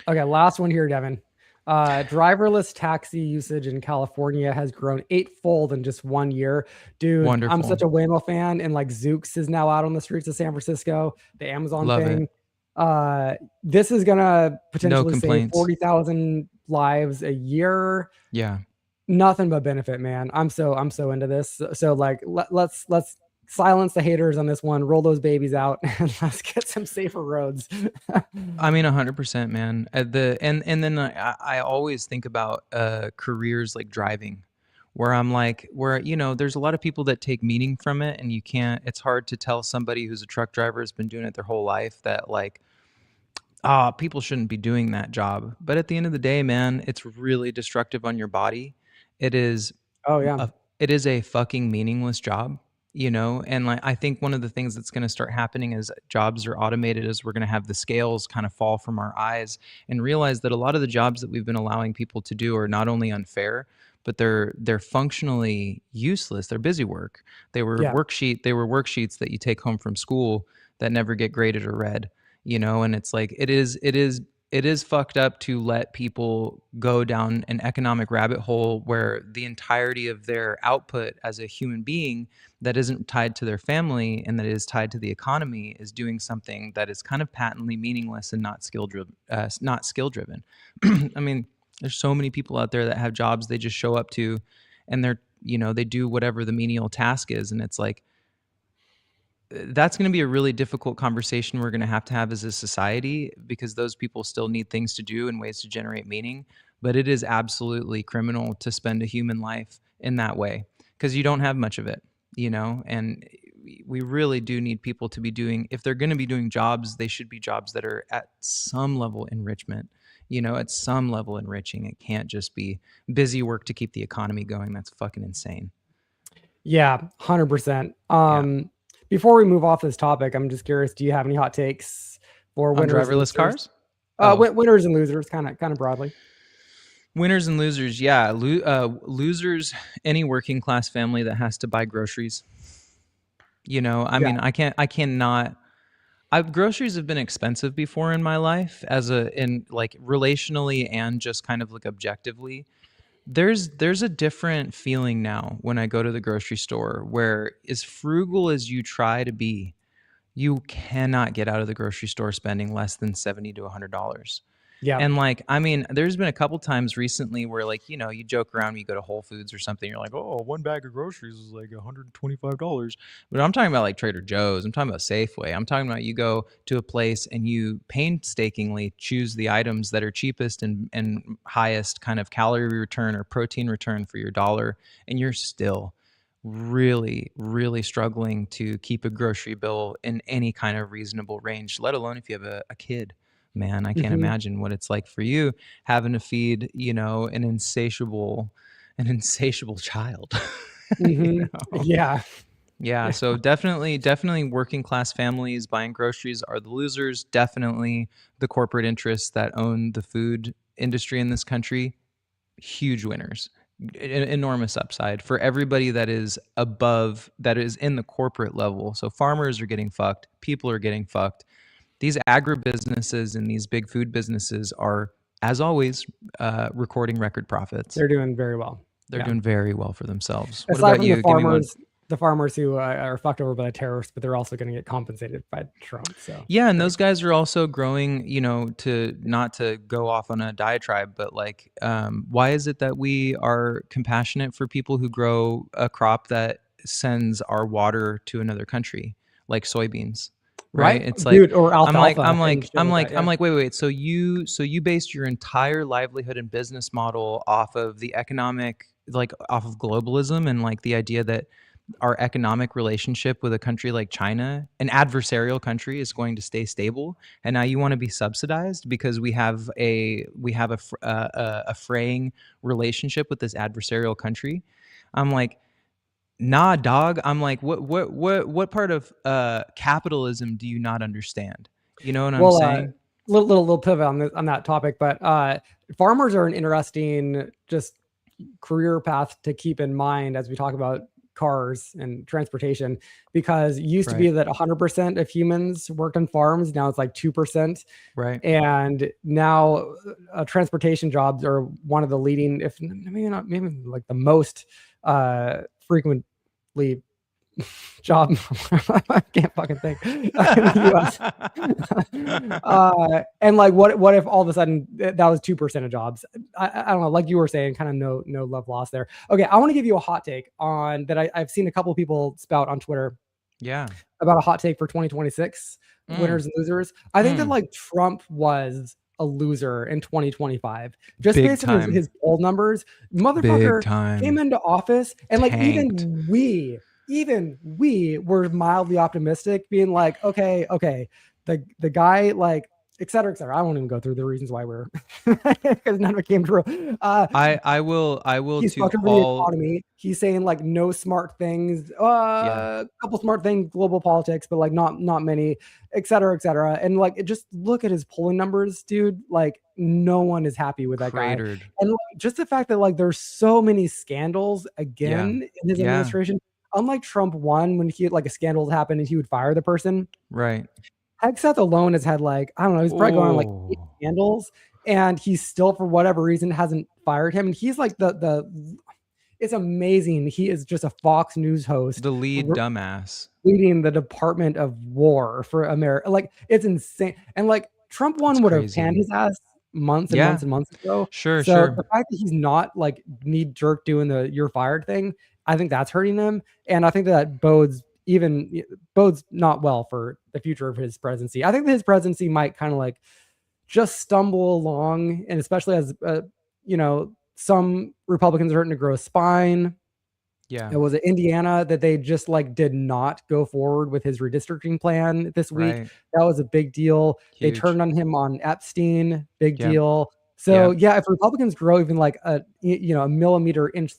Okay, last one here, Devin. Driverless taxi usage in California has grown eightfold in just 1 year. Dude, I'm
Wonderful.
such a Waymo fan, and like Zoox is now out on the streets of San Francisco, the Amazon
Love it.
thing. This is gonna
No
potentially save
complaints.
40,000 lives a year.
Yeah.
Nothing but benefit, man. I'm so into this. So like let's silence the haters on this one, roll those babies out, and let's get some safer roads.
I mean, 100%, man. And then I always think about careers like driving, where I'm like, there's a lot of people that take meaning from it, and you can't. It's hard to tell somebody who's a truck driver has been doing it their whole life that like, people shouldn't be doing that job. But at the end of the day, man, it's really destructive on your body. It is
Oh yeah.
it is a fucking meaningless job, and like I think one of the things that's going to start happening as jobs are automated is we're going to have the scales kind of fall from our eyes and realize that a lot of the jobs that we've been allowing people to do are not only unfair, but they're functionally useless. They're busy work.
Yeah.
They were worksheets that you take home from school that never get graded or read, and it's like it is fucked up to let people go down an economic rabbit hole where the entirety of their output as a human being that isn't tied to their family and that is tied to the economy is doing something that is kind of patently meaningless and not skill driven. I mean, there's so many people out there that have jobs they just show up to, and they do whatever the menial task is, and it's like, that's going to be a really difficult conversation we're going to have as a society, because those people still need things to do and ways to generate meaning. But it is absolutely criminal to spend a human life in that way, because you don't have much of it, and we really do need people to be doing, if they're going to be doing jobs, they should be jobs that are at some level enrichment, at some level enriching. It can't just be busy work to keep the economy going. That's fucking insane.
Yeah, 100%.
Yeah.
Before we move off this topic, I'm just curious, do you have any hot takes for
On
winners and
driverless
losers?
cars?
Winners and losers, kind of broadly.
Winners and losers, yeah. Losers, any working class family that has to buy groceries. I mean, I cannot. Groceries have been expensive before in my life, in like relationally and just kind of like objectively. There's a different feeling now when I go to the grocery store, where as frugal as you try to be, you cannot get out of the grocery store spending less than $70 to $100.
Yeah.
And like, I mean, there's been a couple times recently where like, you joke around when you go to Whole Foods or something, you're like, oh, one bag of groceries is like $125. But I'm talking about like Trader Joe's. I'm talking about Safeway. I'm talking about you go to a place and you painstakingly choose the items that are cheapest and highest kind of calorie return or protein return for your dollar. And you're still really, really struggling to keep a grocery bill in any kind of reasonable range, let alone if you have a kid. Man, I can't imagine what it's like for you having to feed, an insatiable child.
Yeah.
Yeah. So definitely working class families buying groceries are the losers. Definitely the corporate interests that own the food industry in this country, huge winners, enormous upside for everybody that is above, that is in the corporate level. So farmers are getting fucked, people are getting fucked. These agribusinesses and these big food businesses are, as always, recording record profits.
They're doing very well.
They're doing very well for themselves.
Aside
What about
from
you?
the farmers who are fucked over by the terrorists, but they're also going to get compensated by Trump. So
yeah, and those guys are also growing. To not to go off on a diatribe, but like, why is it that we are compassionate for people who grow a crop that sends our water to another country, like soybeans? Right? It's like,
dude, or alfalfa.
Wait. So you based your entire livelihood and business model off of the economic, like off of globalism and like the idea that our economic relationship with a country like China, an adversarial country, is going to stay stable, and now you want to be subsidized because we have a fraying relationship with this adversarial country. I'm like, nah, dog. I'm like, what part of capitalism do you not understand? You know what I'm saying?
Little pivot on that topic, but farmers are an interesting just career path to keep in mind as we talk about cars and transportation, because it used to be that 100% of humans work on farms. Now it's like 2%.
Right.
And now transportation jobs are one of the leading, if maybe not, maybe like the most frequently job. I can't fucking think in the US. And like, what if all of a sudden that was 2% of jobs? I don't know. Like you were saying, kind of no love lost there. Okay, I want to give you a hot take on that. I've seen a couple of people spout on Twitter.
Yeah.
About a hot take for 2026 winners and losers. I think that like Trump was a loser in 2025 just
Big
based on his poll numbers. Motherfucker came into office and like
tanked.
even we were mildly optimistic, being like, okay, the guy, like, et cetera. I won't even go through the reasons why we're because none of it came true.
I will.
He's fucking the economy. He's saying like no smart things, a couple smart things, global politics, but like not many, et cetera. And like, just look at his polling numbers, dude. Like no one is happy with that guy. And like, just the fact that like there's so many scandals again in his administration. Unlike Trump 1, when he like a scandal happened and he would fire the person.
Right.
Hegseth alone has had like, I don't know, he's probably going on like 8 scandals, and he's still, for whatever reason, hasn't fired him. And he's like it's amazing. He is just a Fox News host.
The lead dumbass.
Leading the Department of War for America. Like, it's insane. And like Trump 1 would have panned his ass months and months ago.
Sure.
The fact that he's not like knee jerk doing the "you're fired" thing, I think that's hurting him, and I think that bodes not well for the future of his presidency. I think that his presidency might kind of like just stumble along, and especially as some Republicans are starting to grow a spine.
Yeah,
it was in Indiana that they just like did not go forward with his redistricting plan this week.
Right.
That was a big deal. Huge. They turned on him on Epstein. Big deal. So if Republicans grow even like a millimeter inch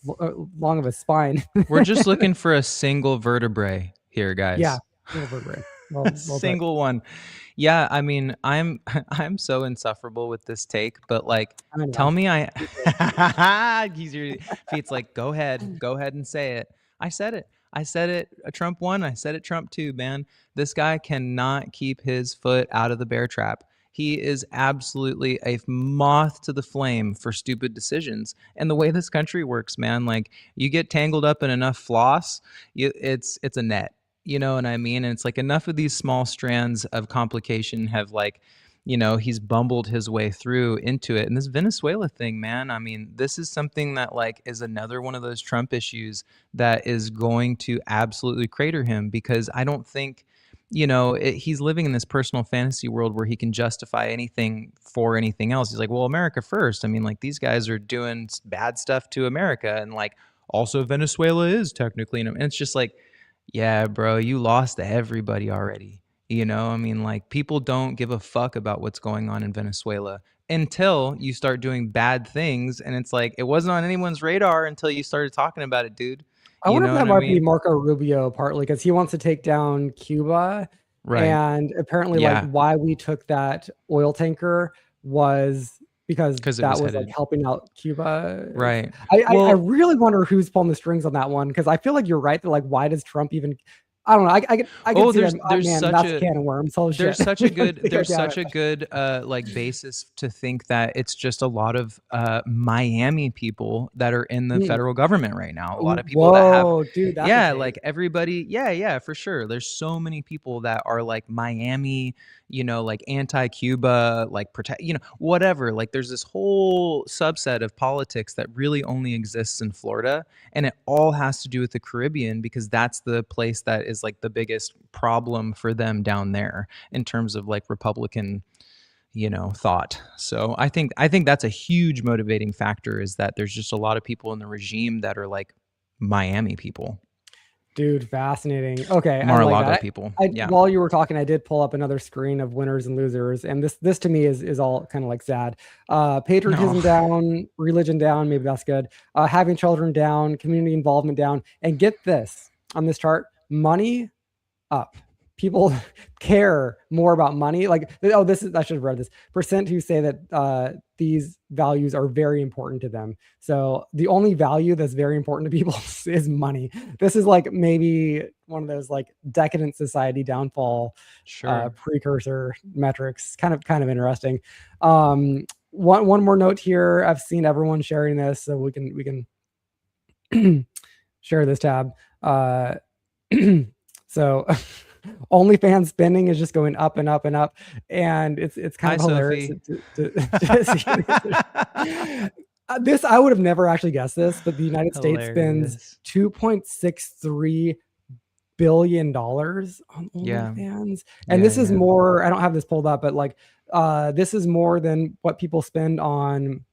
long of a spine,
we're just looking for a single vertebrae here, guys.
Yeah, single vertebrae. Well,
single one. Yeah, I mean, I'm so insufferable with this take, but like, tell me Feet's like, go ahead and say it. I said it. Trump 1. I said it. Trump 2. Man, this guy cannot keep his foot out of the bear trap. He is absolutely a moth to the flame for stupid decisions. And the way this country works, man, like you get tangled up in enough floss, it's a net. You know what I mean? And it's like enough of these small strands of complication have like, he's bumbled his way through into it. And this Venezuela thing, man, I mean, this is something that like is another one of those Trump issues that is going to absolutely crater him, because I don't think, he's living in this personal fantasy world where he can justify anything for anything else. He's like, well, America first. I mean, like these guys are doing bad stuff to America, and like also Venezuela is technically, and it's just like, yeah, bro, you lost to everybody already. I mean, like people don't give a fuck about what's going on in Venezuela until you start doing bad things. And it's like, it wasn't on anyone's radar until you started talking about it, dude.
I wonder if that might be Marco Rubio partly because he wants to take down Cuba. Right. And apparently like why we took that oil tanker was because
because it
that
was
was like
headed
helping out Cuba.
right.
I
Well,
really wonder who's pulling the strings on that one, because I feel like you're right that like why does Trump even? I don't know. I can
oh,
see that.
there's
Man,
such
that's a
a
can of worms. Holy
there's
shit.
such
We
a
don't
good
need to go
there's
down
such
it.
a good like basis to think that it's just a lot of Miami people that are in the
Hmm.
federal government right now. A lot of people that have
Whoa, dude, that's a
yeah,
take.
like everybody, yeah, for sure. There's so many people that are like Miami, like anti-Cuba, like protect, whatever. Like there's this whole subset of politics that really only exists in Florida, and it all has to do with the Caribbean because that's the place that is like the biggest problem for them down there in terms of like Republican, thought. So I think that's a huge motivating factor is that there's just a lot of people in the regime that are like Miami people.
Dude, fascinating. Okay, I like
Mar-a-Lago
that.
people.
I
Yeah.
while you were talking, I did pull up another screen of winners and losers, and this to me is all kind of like sad.
No.
Patriotism down, religion down, maybe that's good. Having children down, community involvement down, and get this on this chart, money up. People care more about money. Like, oh, this is, I should have read this. Percent who say that these values are very important to them. So the only value that's very important to people is money. This is like maybe one of those like decadent society downfall
Sure.
precursor metrics. Kind of interesting. One more note here. I've seen everyone sharing this, so we can share this tab. So OnlyFans spending is just going up and up and up, and it's kind
Hi,
of hilarious.
Sophie.
This I would have never actually guessed this, but the United States spends
Hilarious.
$2.63 billion on
Yeah.
OnlyFans, and
Yeah,
this is
yeah.
more. I don't have this pulled up, but like this is more than what people spend on.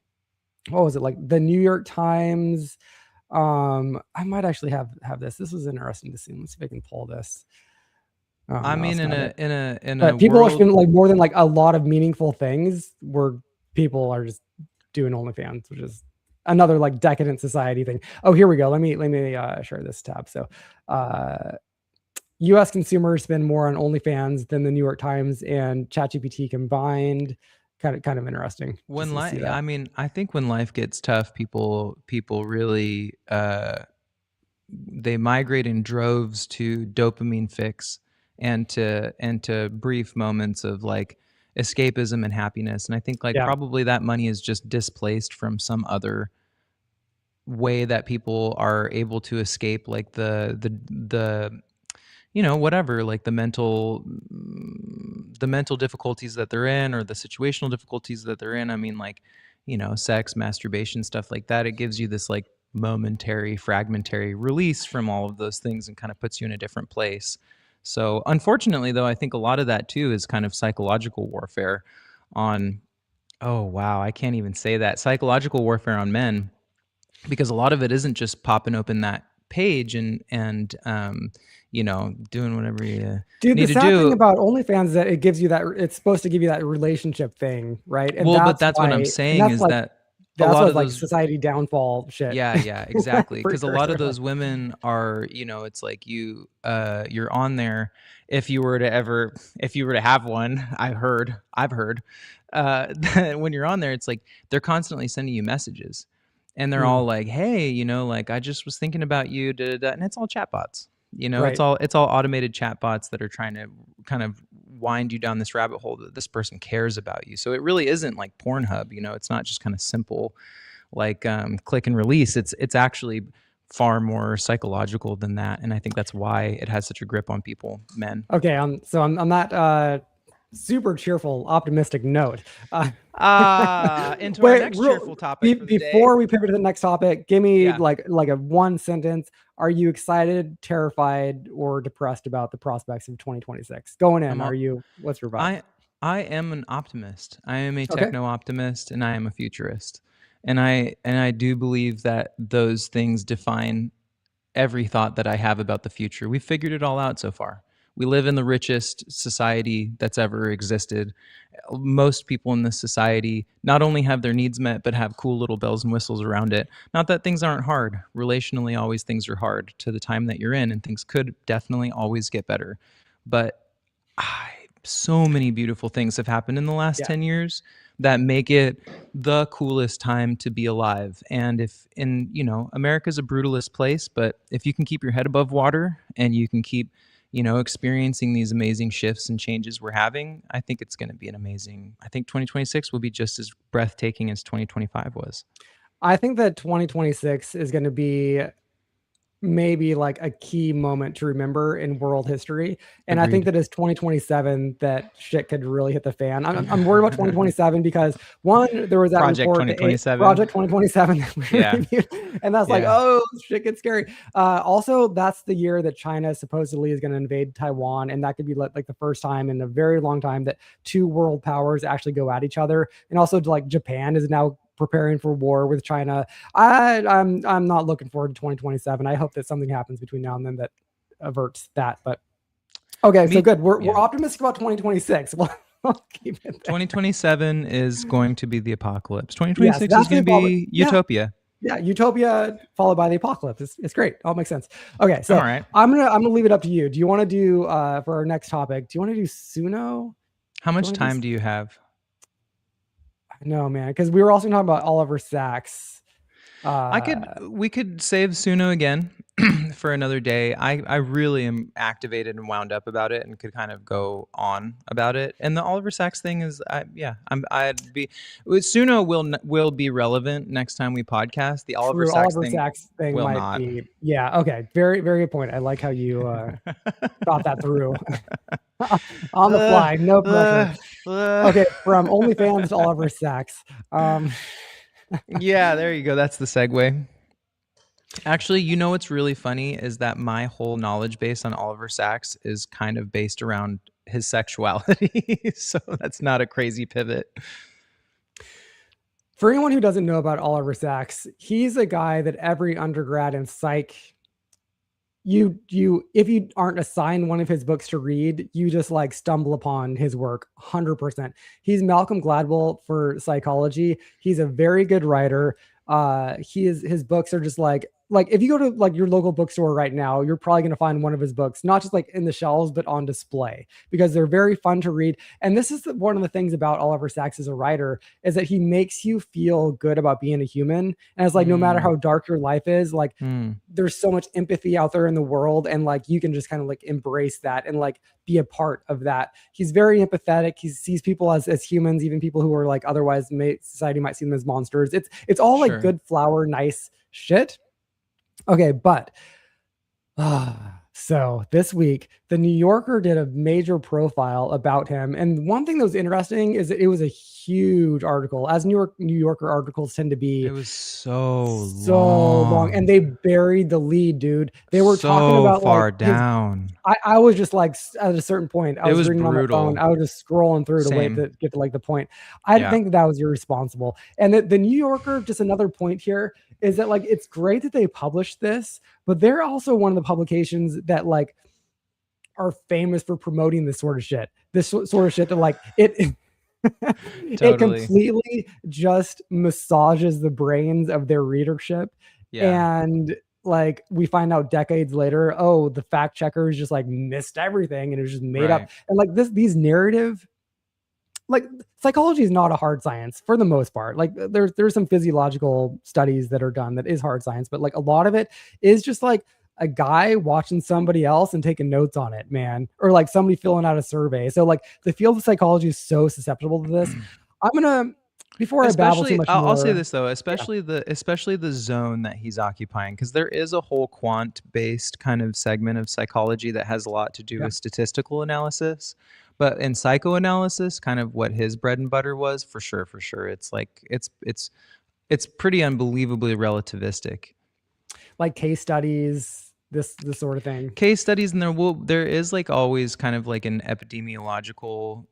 What was it, like the New York Times? I might actually have this. This was interesting to see. Let's see if I can pull this. Oh
I
no,
mean
that's
in
not
a
it.
in a in a
But people are
world
spending like more than like a lot of meaningful things where people are just doing OnlyFans, which is another like decadent society thing. Oh, here we go. Let me share this tab. So US consumers spend more on OnlyFans than the New York Times and ChatGPT combined. Kind of interesting just
when
to see
life
that.
I mean, I think when life gets tough, people really they migrate in droves to dopamine fix and to brief moments of like escapism and happiness. And I think like
Yeah.
probably that money is just displaced from some other way that people are able to escape like the whatever, like the mental difficulties that they're in or the situational difficulties that they're in. I mean, like, sex, masturbation, stuff like that. It gives you this like momentary, fragmentary release from all of those things and kind of puts you in a different place. So, unfortunately, though, I think a lot of that too is kind of psychological warfare on, oh, wow, I can't even say that. Psychological warfare on men, because a lot of it isn't just popping open that page and doing whatever you
Dude,
need
the
to
sad thing
do.
about OnlyFans is that it gives you that, it's supposed to give you that relationship thing, right? And
Well, but
that's
that's what I'm
why, and
saying
that's
is
like
that a
that's
lot
what
of
like
those
society downfall shit.
yeah, exactly. Because a lot of
Precursor.
those women are, it's like you're on there. If you were to have one, I've heard, that when you're on there, it's like they're constantly sending you messages, and they're
Mm,
all like, "Hey, like I just was thinking about you," da, da, da. And it's all chatbots. It's
right.
all automated chatbots that are trying to kind of wind you down this rabbit hole that this person cares about you. So it really isn't like Pornhub. It's not just kind of simple like click and release. It's actually far more psychological than that, and I think that's why it has such a grip on people, men.
Okay. So on that super cheerful, optimistic note,
Into our
wait,
next cheerful topic for the day.
before we pivot to the next topic, give me
Yeah,
like a one sentence. Are you excited, terrified, or depressed about the prospects of 2026 going in?
I'm
Are
all,
you? What's your vibe?
I am an optimist. I am a
Okay.
techno optimist, and I am a futurist, and I do believe that those things define every thought that I have about the future. We've figured it all out so far. We live in the richest society that's ever existed. Most people in this society not only have their needs met, but have cool little bells and whistles around it. Not that things aren't hard. Relationally, always things are hard to the time that you're in, and things could definitely always get better. But I, so many beautiful things have happened in the last
Yeah.
10 years that make it the coolest time to be alive. And if in, America's a brutalist place, but if you can keep your head above water and you can keep, experiencing these amazing shifts and changes we're having, I think it's going to be I think 2026 will be just as breathtaking as 2025 was.
I think that 2026 is going to be maybe like a key moment to remember in world history. And I think
Agreed.
that it's 2027 that shit could really hit the fan. I'm worried about 2027 because one, there was that
Project
report,2027. Project 2027, that we
Yeah.
reviewed, and that's like,
Yeah.
oh, shit gets scary. Also, that's the year that China supposedly is going to invade Taiwan, and that could be like the first time in a very long time that two world powers actually go at each other. And also, like, Japan is now preparing for war with China. I'm not looking forward to 2027. I hope that something happens between now and then that averts that. But okay, so good. We're optimistic about 2026. We'll keep it there.
2027 is going to be the apocalypse. 2026 is going to be utopia.
Yeah, utopia followed by the apocalypse. It's great. All makes sense. Okay, so
all right.
I'm gonna leave it up to you. Do you want to do for our next topic? Do you want to do Suno?
How much time do you have?
No, man, because we were also talking about Oliver Sacks.
We could save Suno again for another day. I really am activated and wound up about it and could kind of go on about it. And the Oliver Sacks thing is, Suno will be relevant next time we podcast. The Oliver Sacks thing will not
be. Yeah. Okay. Very, very good point. I like how you thought that through on the fly. No pressure. Okay. From OnlyFans to Oliver Sacks.
Yeah, there you go. That's the segue. Actually, what's really funny is that my whole knowledge base on Oliver Sacks is kind of based around his sexuality. So that's not a crazy pivot.
For anyone who doesn't know about Oliver Sacks, he's a guy that every undergrad in psych, if you aren't assigned one of his books to read, you just like stumble upon his work 100%. He's Malcolm Gladwell for psychology. He's a very good writer. His books are just like if you go to like your local bookstore right now, you're probably going to find one of his books, not just like in the shelves, but on display, because they're very fun to read. And this is one of the things about Oliver Sacks as a writer, is that he makes you feel good about being a human. And it's like, no matter how dark your life is, like there's so much empathy out there in the world. And like, you can just kind of like embrace that and like be a part of that. He's very empathetic. He sees people as humans, even people who are like, otherwise society might see them as monsters. It's all like good flower, nice shit. Okay, but so this week, the New Yorker did a major profile about him. And one thing that was interesting is that it was a huge article, as New Yorker articles tend to be.
It was so
long. And they buried the lead, dude. They were talking about
far
like
down.
I was just like, at a certain point, I was reading
brutal.
on my phone. I was just scrolling through to wait to get to like the point. I think that was irresponsible. And the New Yorker, just another point here, is that like, it's great that they published this, but they're also one of the publications that like are famous for promoting this sort of shit. This sort of shit that like it it completely just massages the brains of their readership. And like, we find out decades later, oh, the fact checkers just like missed everything and it was just made up. And like these narrative, like, psychology is not a hard science for the most part. Like there's some physiological studies that are done that is hard science, but like a lot of it is just like a guy watching somebody else and taking notes on it, man, or like somebody filling out a survey. So like the field of psychology is so susceptible to this. I'm gonna, before I babble too much more,
I'll say this though, especially the zone that he's occupying, because there is a whole quant-based kind of segment of psychology that has a lot to do with statistical analysis. But in psychoanalysis, kind of what his bread and butter was, for sure, it's like it's pretty unbelievably relativistic.
Like case studies, this sort of thing.
Case studies, and there is like always kind of like an epidemiological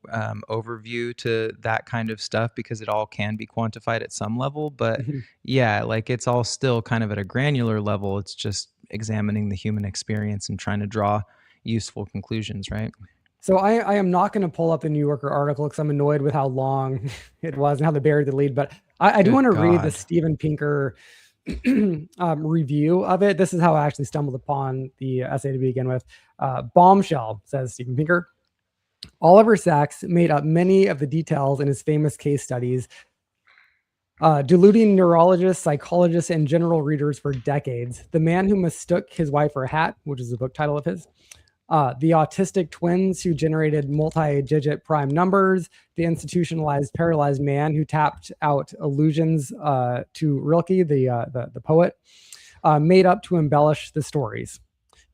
overview to that kind of stuff, because it all can be quantified at some level. But yeah, like it's all still kind of at a granular level. It's just examining the human experience and trying to draw useful conclusions, right?
So I am not going to pull up the New Yorker article because I'm annoyed with how long it was and how they buried the lead. But I do want to read the Steven Pinker review of it. This is how I actually stumbled upon the essay to begin with. Bombshell, says Steven Pinker. Oliver Sacks made up many of the details in his famous case studies, deluding neurologists, psychologists, and general readers for decades. The Man Who Mistook His Wife for a Hat, which is the book title of his, the autistic twins who generated multi-digit prime numbers, the institutionalized paralyzed man who tapped out illusions to Rilke, the poet, made up to embellish the stories.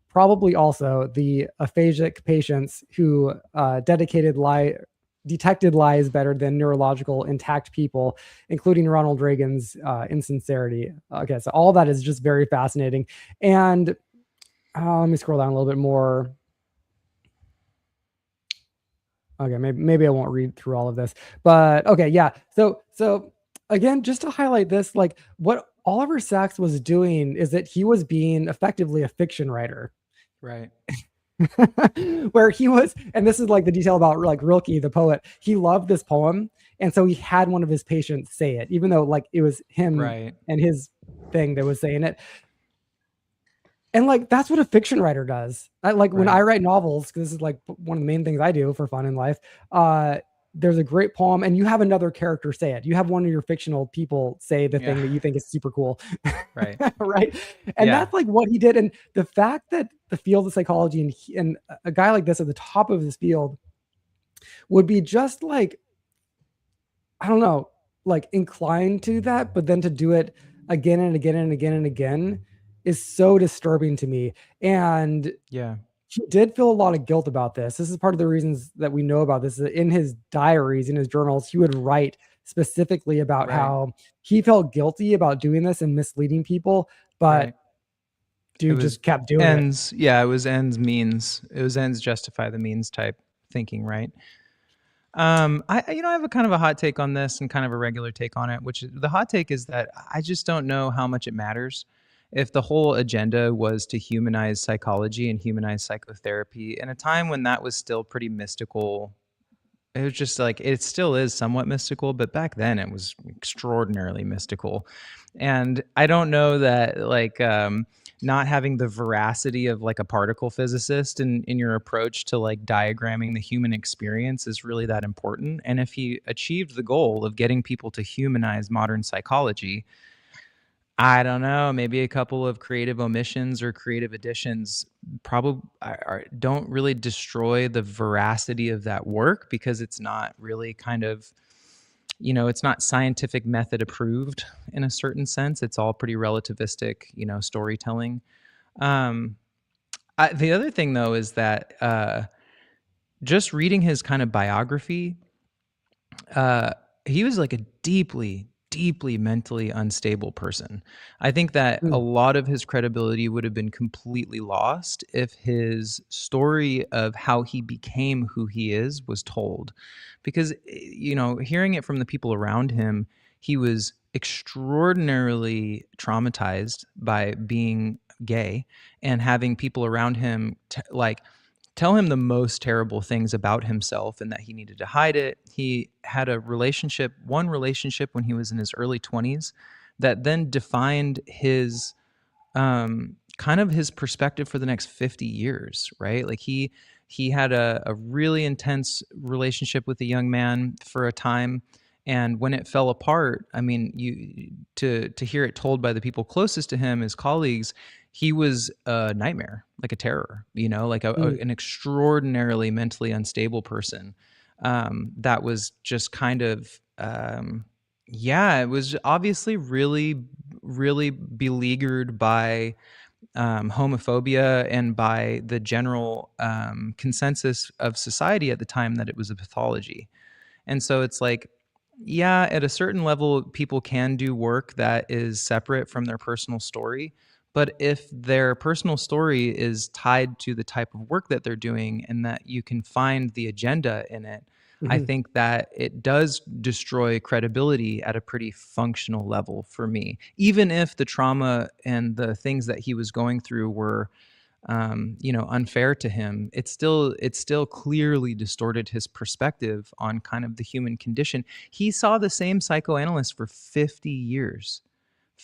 Probably also the aphasic patients who detected lies better than neurological intact people, including Ronald Reagan's insincerity. Okay, so all that is just very fascinating. And let me scroll down a little bit more. Okay, maybe I won't read through all of this, but okay, yeah. So again, just to highlight this, like what Oliver Sacks was doing is that he was being effectively a fiction writer.
Right.
Where he was, and this is like the detail about like Rilke, the poet, he loved this poem. And so he had one of his patients say it, even though like it was him
Right.
and his thing that was saying it. And like that's what a fiction writer does. When I write novels, because this is like one of the main things I do for fun in life. There's a great poem, and you have another character say it. You have one of your fictional people say the thing that you think is super cool,
Right.
right? And that's like what he did. And the fact that the field of psychology and a guy like this at the top of his field would be just like, I don't know, like inclined to that, but then to do it again and again and again and again is so disturbing to me. And
Yeah.
he did feel a lot of guilt about this. This is part of the reasons that we know about this. In his diaries, in his journals, he would write specifically about how he felt guilty about doing this and misleading people, but dude just kept doing
ends, it. Yeah, it was ends means. It was ends justify the means type thinking, right? I have a kind of a hot take on this and kind of a regular take on it, which the hot take is that I just don't know how much it matters if the whole agenda was to humanize psychology and humanize psychotherapy in a time when that was still pretty mystical. It was just like, it still is somewhat mystical, but back then it was extraordinarily mystical. And I don't know that like not having the veracity of like a particle physicist in your approach to like diagramming the human experience is really that important. And if he achieved the goal of getting people to humanize modern psychology, I don't know, maybe a couple of creative omissions or creative additions probably don't really destroy the veracity of that work, because it's not really kind of, it's not scientific method approved in a certain sense. It's all pretty relativistic, storytelling. The other thing though is that just reading his kind of biography, he was like a deeply, deeply mentally unstable person. I think that a lot of his credibility would have been completely lost if his story of how he became who he is was told. Because, hearing it from the people around him, he was extraordinarily traumatized by being gay and having people around him tell him the most terrible things about himself and that he needed to hide it. He had one relationship when he was in his early 20s that then defined his kind of his perspective for the next 50 years, right? Like he had a really intense relationship with a young man for a time. And when it fell apart, I mean, to hear it told by the people closest to him, his colleagues, he was a nightmare, like a terror, like an extraordinarily mentally unstable person. That was just kind of, it was obviously really, really beleaguered by homophobia and by the general consensus of society at the time that it was a pathology. And so it's like, at a certain level, people can do work that is separate from their personal story. But if their personal story is tied to the type of work that they're doing and that you can find the agenda in it, I think that it does destroy credibility at a pretty functional level for me. Even if the trauma and the things that he was going through were unfair to him, it still clearly distorted his perspective on kind of the human condition. He saw the same psychoanalyst for 50 years.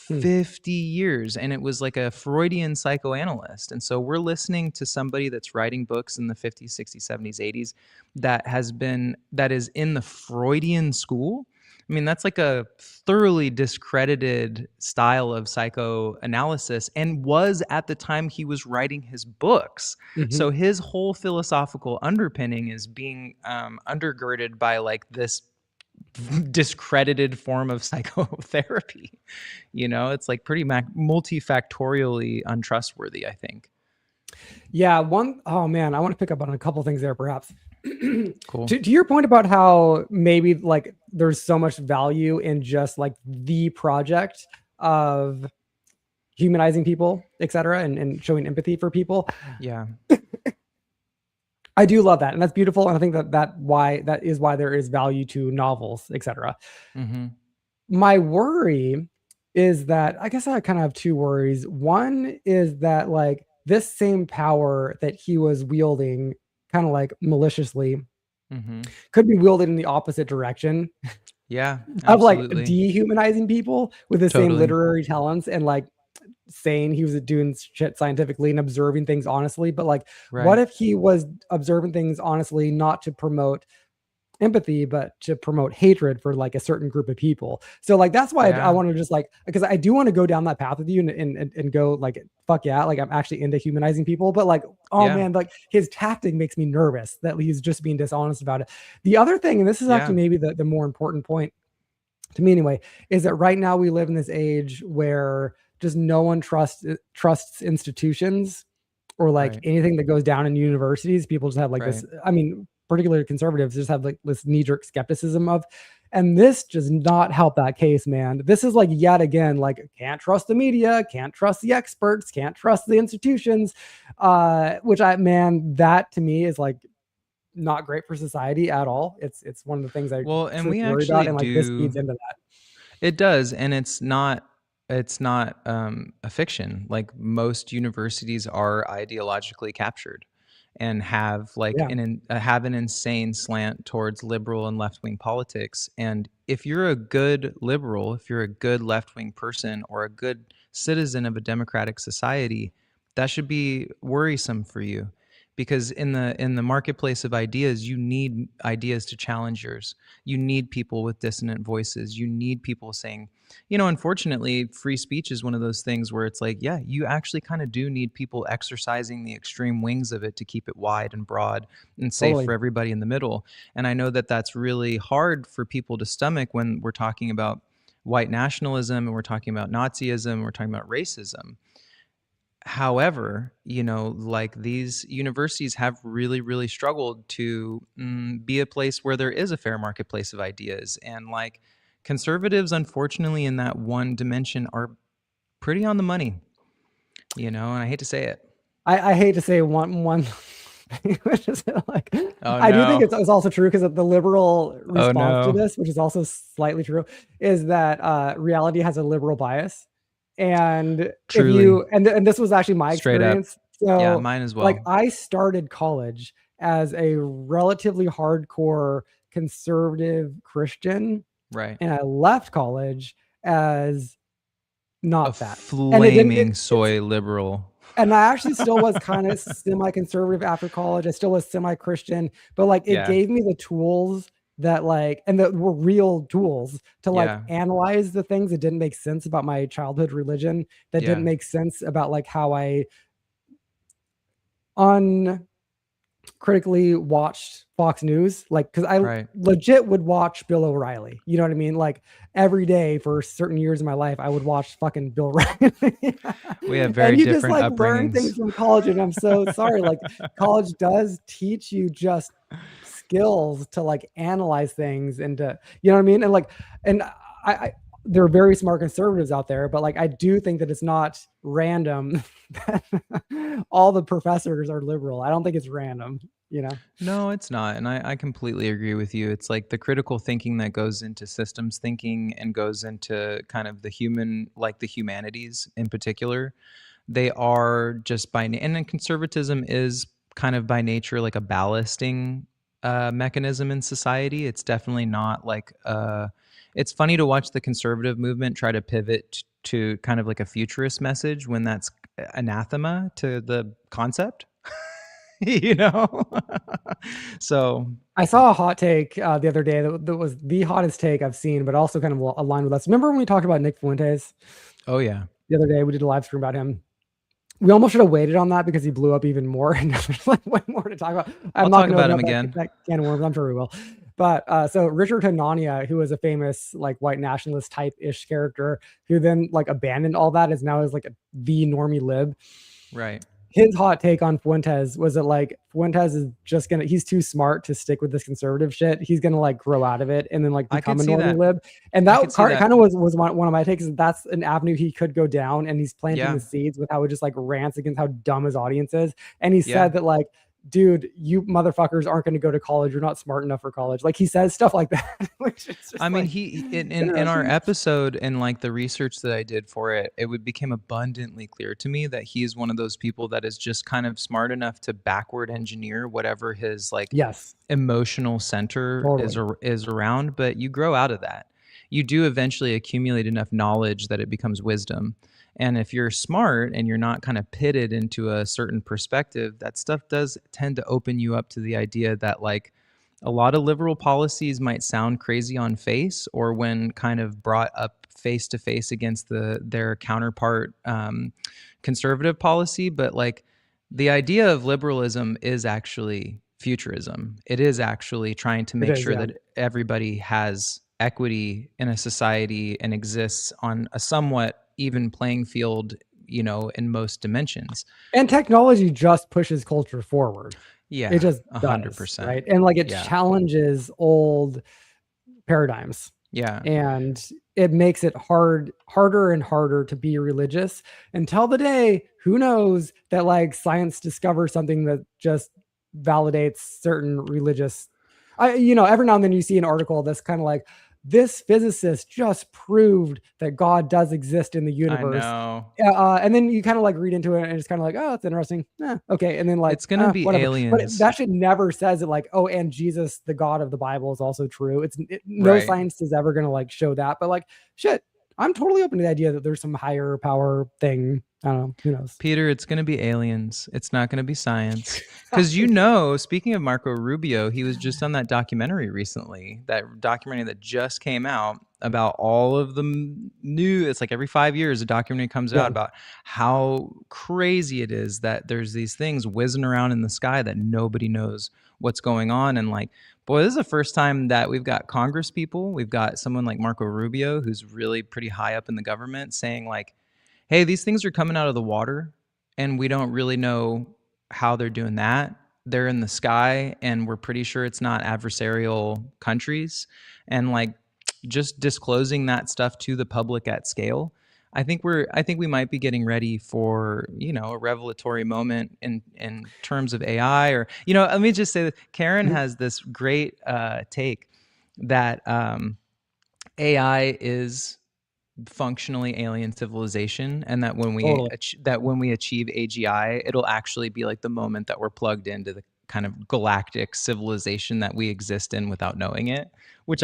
Hmm.
50 years, and it was like a Freudian psychoanalyst. And so we're listening to somebody that's writing books in the 50s, 60s, 70s, 80s that is in the Freudian school. I mean, that's like a thoroughly discredited style of psychoanalysis, and was at the time he was writing his books.
Mhm.
So his whole philosophical underpinning is being undergirded by like this discredited form of psychotherapy. It's like pretty multifactorially untrustworthy, I think.
Yeah, oh man, I want to pick up on a couple things there, perhaps.
Cool.
To your point about how maybe like there's so much value in just like the project of humanizing people, etc., and showing empathy for people.
Yeah.
I do love that, and that's beautiful, and I think that is why there is value to novels, etc.
Mm-hmm.
My worry is that I guess I kind of have two worries. One is that like this same power that he was wielding, kind of like maliciously,
Mm-hmm.
could be wielded in the opposite direction
Yeah,
of like
absolutely.
dehumanizing people with the same
Totally.
literary talents and like saying he was doing shit scientifically and observing things honestly. But like, what
Right.
if he was observing things honestly, not to promote empathy, but to promote hatred for like a certain group of people? So like that's why I
Yeah.
want to just like, because I do want to go down that path with you and go like, fuck yeah, like I'm actually into humanizing people, but like, oh
Yeah.
man, like his tactic makes me nervous that he's just being dishonest about it. The other thing, and this is actually
Yeah.
maybe the more important point to me anyway, is that right now we live in this age where just no one trusts institutions or like
Right.
anything that goes down in universities. People just have like
Right.
this, I mean, particularly conservatives just have like this knee-jerk skepticism of, and this does not help that case, man. This is like yet again, like can't trust the media, can't trust the experts, can't trust the institutions, which that to me is like not great for society at all. It's one of the things I
Well, and
truly
we
worry about,
actually
and like this
do.
feeds into that.
It does, and it's not a fiction. Like most universities are ideologically captured and have like
Yeah.
have an insane slant towards liberal and left-wing politics. And if you're a good liberal, if you're a good left-wing person or a good citizen of a democratic society, that should be worrisome for you, because in the marketplace of ideas, you need ideas to challenge yours. You need people with dissonant voices. You need people saying, unfortunately, free speech is one of those things where it's like, yeah, you actually kind of do need people exercising the extreme wings of it to keep it wide and broad and safe for
Totally.
everybody in the middle. And I know that that's really hard for people to stomach when we're talking about white nationalism and we're talking about Nazism and we're talking about racism. However, like these universities have really, really struggled to be a place where there is a fair marketplace of ideas. And like conservatives, unfortunately, in that one dimension are pretty on the money, and I hate to say it.
I hate to say one thing, which is like,
Oh,
I do think
no.
it's also true, because the liberal
Oh,
response to
no.
this, which is also slightly true, is that reality has a liberal bias. And if
Truly.
you and this was actually my
Straight up.
experience.
Yeah,
So
mine as
like
well.
I started college as a relatively hardcore conservative Christian,
Right.
and I left college as
A
not that. And it didn't
flaming
it's
soy liberal.
and I actually still was kind of semi-conservative after college. I still was semi-Christian, but like it
Yeah.
gave me the tools that like, and that were real tools to like
Yeah.
analyze the things that didn't make sense about my childhood religion, that
Yeah.
didn't make sense about like how I un critically watched Fox News, like, because I
Right.
legit would watch Bill O'Reilly. You know what I mean? Like every day for certain years of my life, I would watch fucking Bill O'Reilly.
We have very
And you just
different
like learn
upbringings.
things from college. And I'm so sorry. Like college does teach you just skills to like analyze things and to, you know what I mean? And like, and I there are very smart conservatives out there, but like I do think that it's not random that all the professors are liberal. I don't think it's random, you know?
No, it's not. And I completely agree with you. It's like the critical thinking that goes into systems thinking and goes into kind of the humanities in particular. They are just and then conservatism is kind of by nature like a ballasting mechanism in society. It's definitely not like it's funny to watch the conservative movement try to pivot to kind of like a futurist message when that's anathema to the concept. You know. So
I saw a hot take the other day that was the hottest take I've seen, but also kind of aligned with us. Remember when we talked about Nick Fuentes
oh yeah,
the other day? We did a live stream about him. We almost should have waited on that because he blew up even more, and there's like way more to talk about.
I'll
not
talk
going to
about
open
him
up
again.
that can of worms. I'm sure we will. But so Richard Hanania, who was a famous like white nationalist type ish character, who then like abandoned all that, is now is like the normie lib.
Right.
His hot take on Fuentes was that like Fuentes is just he's too smart to stick with this conservative shit. He's gonna like grow out of it and then like become a normie lib. And that kind of was one of my takes. That's an avenue he could go down, and he's planting the seeds with how it just like rants against how dumb his audience is. And he said that like, dude, you motherfuckers aren't going to go to college. You're not smart enough for college. Like he says stuff like that.
I mean, he in our episode and like the research that I did for it, it became abundantly clear to me that he is one of those people that is just kind of smart enough to backward engineer whatever his like emotional center is around. But you grow out of that. You do eventually accumulate enough knowledge that it becomes wisdom. And if you're smart and you're not kind of pitted into a certain perspective, that stuff does tend to open you up to the idea that like a lot of liberal policies might sound crazy on face or when kind of brought up face to face against their counterpart conservative policy. But like the idea of liberalism is actually futurism. It is actually trying to make sure that everybody has equity in a society and exists on a somewhat even playing field, you know, in most dimensions.
And technology just pushes culture forward.
Yeah,
it just
100%,
right? And like it challenges old paradigms.
Yeah,
and it makes it harder and harder to be religious until the day, who knows, that like science discovers something that just validates certain religious. Every now and then you see an article that's kind of like, this physicist just proved that God does exist in the universe.
I know.
And then you kind of like read into it and it's kind of like, oh, it's interesting. Okay. And then like,
it's going to be
whatever.
aliens.
But that shit never says it like, oh, and Jesus, the God of the Bible, is also true. No science is ever going to like show that. But like, shit, I'm totally open to the idea that there's some higher power thing. I don't know. Who knows?
Peter, it's going to be aliens. It's not going to be science. Because speaking of Marco Rubio, he was just on that documentary recently, that documentary that just came out about all of the new, it's like every 5 years, a documentary comes out about how crazy it is that there's these things whizzing around in the sky that nobody knows what's going on. And like, boy, this is the first time that we've got Congress people, we've got someone like Marco Rubio, who's really pretty high up in the government, saying like, hey, these things are coming out of the water and we don't really know how they're doing that. They're in the sky and we're pretty sure it's not adversarial countries. And like just disclosing that stuff to the public at scale, I think we might be getting ready for, a revelatory moment in terms of AI. Or, let me just say that Karen has this great take that AI is functionally alien civilization, and that when we achieve AGI, it'll actually be like the moment that we're plugged into the kind of galactic civilization that we exist in without knowing it, which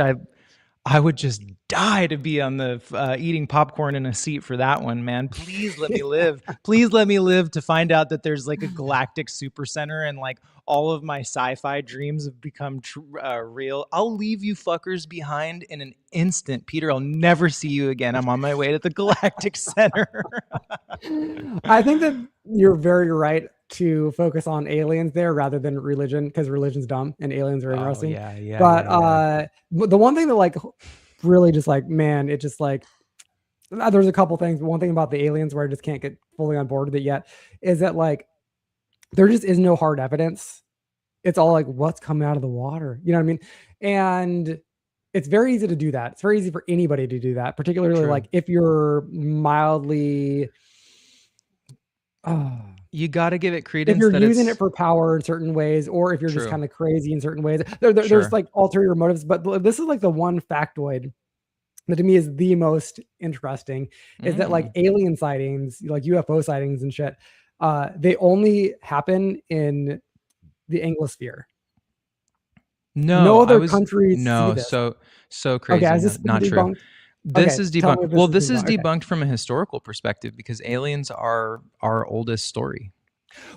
I would just die to be on the eating popcorn in a seat for that one, man. Please let me live. Please let me live to find out that there's like a galactic supercenter and like all of my sci-fi dreams have become real. I'll leave you fuckers behind in an instant. Peter, I'll never see you again. I'm on my way to the galactic center.
I think that you're very right to focus on aliens there rather than religion, because religion's dumb and aliens are interesting. The one thing that like really just like, man, it just like, there's a couple things. One thing about the aliens where I just can't get fully on board with it yet is that like there just is no hard evidence. It's all like what's coming out of the water. You know what I mean? And it's very easy to do that. It's very easy for anybody to do that, particularly like if you're mildly
you got to give it credence.
If you're using it for power in certain ways, or if you're just kind of crazy in certain ways, there's like ulterior motives. But this is like the one factoid that to me is the most interesting is that like alien sightings, like UFO sightings and shit, they only happen in the Anglosphere.
No,
No
I
other
was
countries see
no,
this.
so
Okay,
crazy.
has
No,
this been
not true.
debunked?
This
Okay,
is
tell me
debunked.
if this
Well,
is
this is
debunked. Okay.
debunked from a historical perspective because aliens are our oldest story.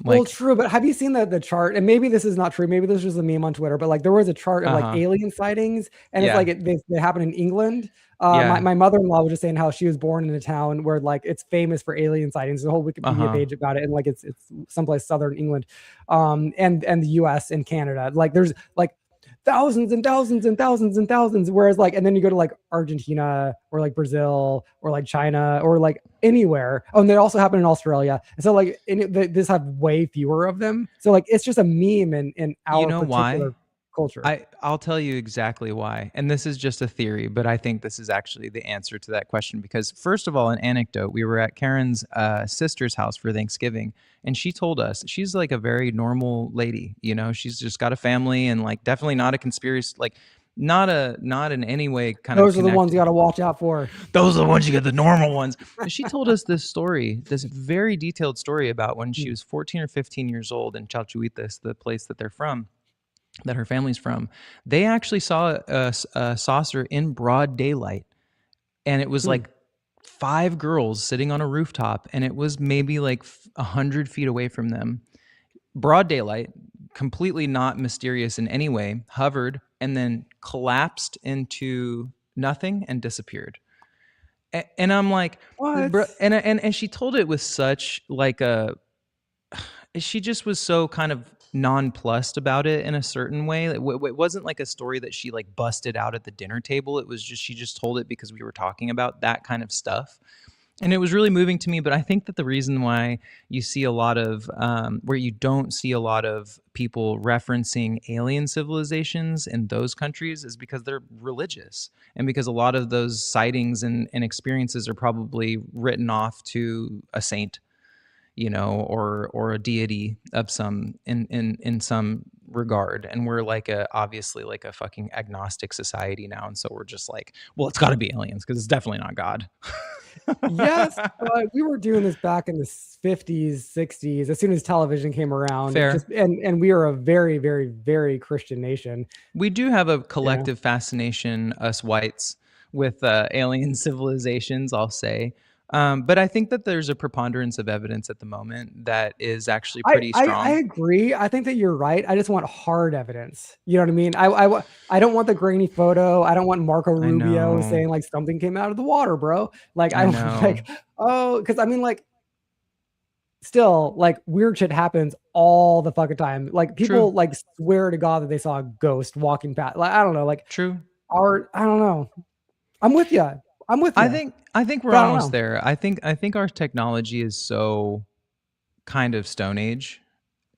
Well,
Like,
true, but have you seen the chart? And maybe this is not true. Maybe this is just a meme on Twitter, but like there was a chart of like
uh-huh.
alien sightings, and it's
Yeah.
like they happen in England. My,
Yeah.
my mother-in-law was just saying how she was born in a town where like it's famous for alien sightings. There's a whole Wikipedia
Uh-huh.
page about it, and like it's someplace southern England, and the U.S. and Canada. Like there's like thousands and thousands and thousands and thousands. Whereas like, and then you go to like Argentina or like Brazil or like China or like anywhere. Oh, and they also happen in Australia. And so like, this have way fewer of them. So like, it's just a meme in
You
our
know why?
particular culture.
I'll tell you exactly why. And this is just a theory, but I think this is actually the answer to that question because first of all, an anecdote, we were at Karen's sister's house for Thanksgiving and she told us she's like a very normal lady, you know, she's just got a family and like definitely not a conspiracy, like not in any way kind of
Those are the ones you
connected.
got to watch out for.
Those are the ones you get, the normal ones. And she told us this story, this very detailed story about when she was 14 or 15 years old in Chalchuitas, the place that they're from, that her family's from. They actually saw a saucer in broad daylight, and it was
Hmm.
like 5 girls sitting on a rooftop, and it was maybe like 100 feet away from them. Broad daylight, completely not mysterious in any way, hovered and then collapsed into nothing and disappeared. And I'm like,
What?
bro, and she told it with such like a, she just was so kind of nonplussed about it in a certain way. It wasn't like a story that she like busted out at the dinner table. It was just she just told it because we were talking about that kind of stuff, and it was really moving to me. But I think that the reason why you see a lot of where you don't see a lot of people referencing alien civilizations in those countries is because they're religious, and because a lot of those sightings and experiences are probably written off to a saint, you know, or a deity of some in some regard. And we're like a obviously like a fucking agnostic society now, and so we're just like, well, it's got to be aliens because it's definitely not God.
Yes, but we were doing this back in the 50s, 60s, as soon as television came around. It
Fair.
just and we are a very, very, very Christian nation.
We do have a
Yeah.
collective fascination, us whites, with alien civilizations, I'll say. But I think that there's a preponderance of evidence at the moment that is actually pretty
I
strong.
agree. I think that you're right. I just want hard evidence. You know what I mean? I don't want the grainy photo. I don't want Marco
I
Rubio
know.
saying like something came out of the water, bro. Like I
I
want
know.
like, oh, because I mean like still like weird shit happens all the fucking time. Like
True.
people like swear to God that they saw a ghost walking past. Like I don't know. Like
True.
I don't know. I'm with you. I'm with you.
I think we're
But I don't
almost
know.
there. I think our technology is so kind of Stone Age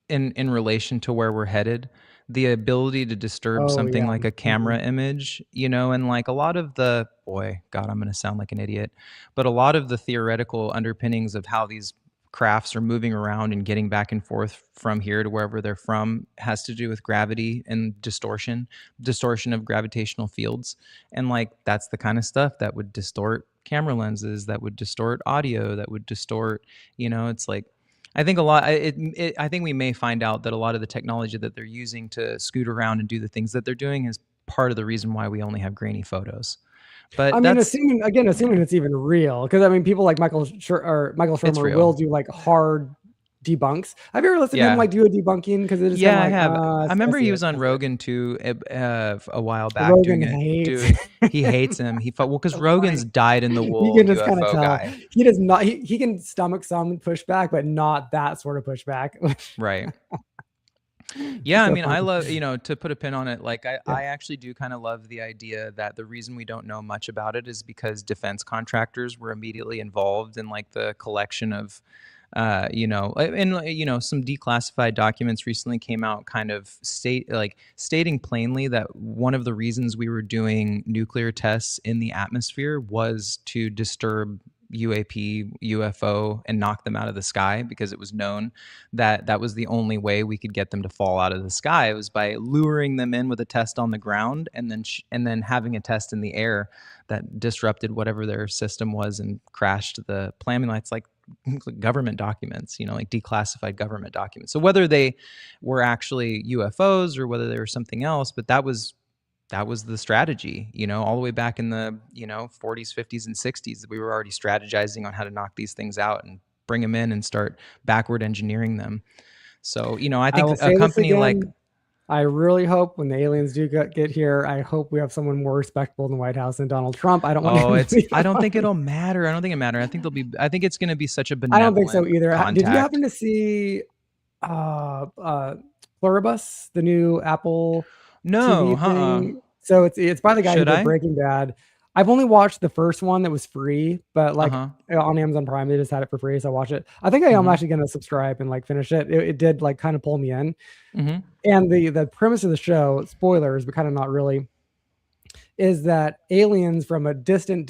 in relation to where we're headed. The ability to disturb
Oh
something
yeah.
like a
Mhm.
camera image, you know, and like a lot of the boy, God, I'm gonna sound like an idiot, but a lot of the theoretical underpinnings of how these crafts are moving around and getting back and forth from here to wherever they're from has to do with gravity and distortion of gravitational fields. And like that's the kind of stuff that would distort camera lenses, that would distort audio, that would distort, you know, it's like I think a lot I think we may find out that a lot of the technology that they're using to scoot around and do the things that they're doing is part of the reason why we only have grainy photos.
I
But
mean,
that's
assuming it's even real, because I mean, people like Michael
it's
Shermer will
real.
do like hard debunks. Have you ever listened to him
Yeah.
like do a debunking? Because it's just kind
Yeah,
of
I
like,
have. I
I
remember
see
he
it,
was on
I see it.
Rogan too a while back
Rogan
doing it.
hates.
Doing he hates him. He felt well because
So funny.
Rogan's dyed in the
You
wool
can just kind of
UFO
tell
guy.
he does not. He can stomach some pushback, but not that sort of pushback.
Right. Yeah,
It's
I
so
mean, I
funny.
love, you know, to put a pin on it, like
Yeah.
I actually do kind of love the idea that the reason we don't know much about it is because defense contractors were immediately involved in like the collection of you know, and you know, some declassified documents recently came out kind of stating plainly that one of the reasons we were doing nuclear tests in the atmosphere was to disturb UAP, UFO, and knock them out of the sky because it was known that that was the only way we could get them to fall out of the sky. It was by luring them in with a test on the ground and then and then having a test in the air that disrupted whatever their system was and crashed the planning lights. Like government documents, like declassified government documents. So whether they were actually UFOs or whether they were something else, but that was the strategy, all the way back in the 40s, 50s, and 60s. We were already strategizing on how to knock these things out and bring them in and start backward engineering them. So I think a company like,
I really hope when the aliens do get here, I hope we have someone more respectable in the White House than Donald Trump. I don't want.
I don't think it'll matter. I don't think it matters. I think it's going to be such a benevolent.
I don't think so either.
Contact.
Did you happen to see Pluribus, the new Apple TV thing? So it's by the guy who did Breaking Bad. I've only watched the first one that was free, but like on Amazon Prime, they just had it for free, so I watched it. I think I'm actually going to subscribe and like finish it. It did like kind of pull me in. And the premise of the show, spoilers, but kind of not really, is that aliens from a distant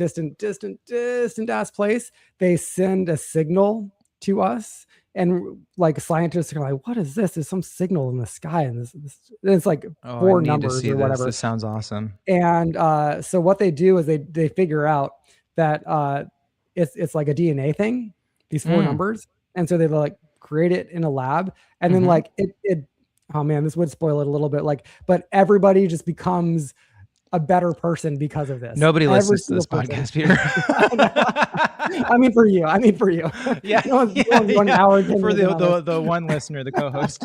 ass place, they send a signal to us. And like scientists are like, what is this? There's some signal in the sky, and this it's like 4 numbers or whatever.
This sounds awesome.
And so what they do is they figure out that it's like a DNA thing, these 4 numbers, and so they like create it in a lab, and then like it. Oh man, this would spoil it a little bit. Like, but everybody just becomes a better person because of this.
Nobody listens to this podcast, Peter.
I mean, for you.
Yeah.
No one's 1 hour
for the one listener, the co-host.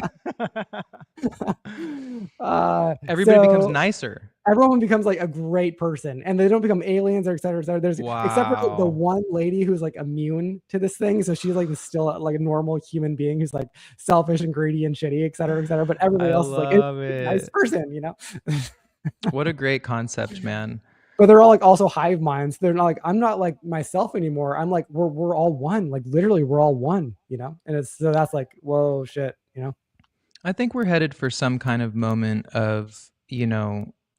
Everybody becomes nicer.
Everyone becomes like a great person, and they don't become aliens or et cetera, et cetera. There's except for the one lady who's like immune to this thing, so she's like still like a normal human being who's like selfish and greedy and shitty, et cetera, et cetera. But everybody else is like a nice person,
What a great concept, man.
But they're all like also hive minds. They're not like, I'm not like myself anymore. I'm like, we're all one. Like literally we're all one, and it's, so that's like, whoa, shit,
I think we're headed for some kind of moment of,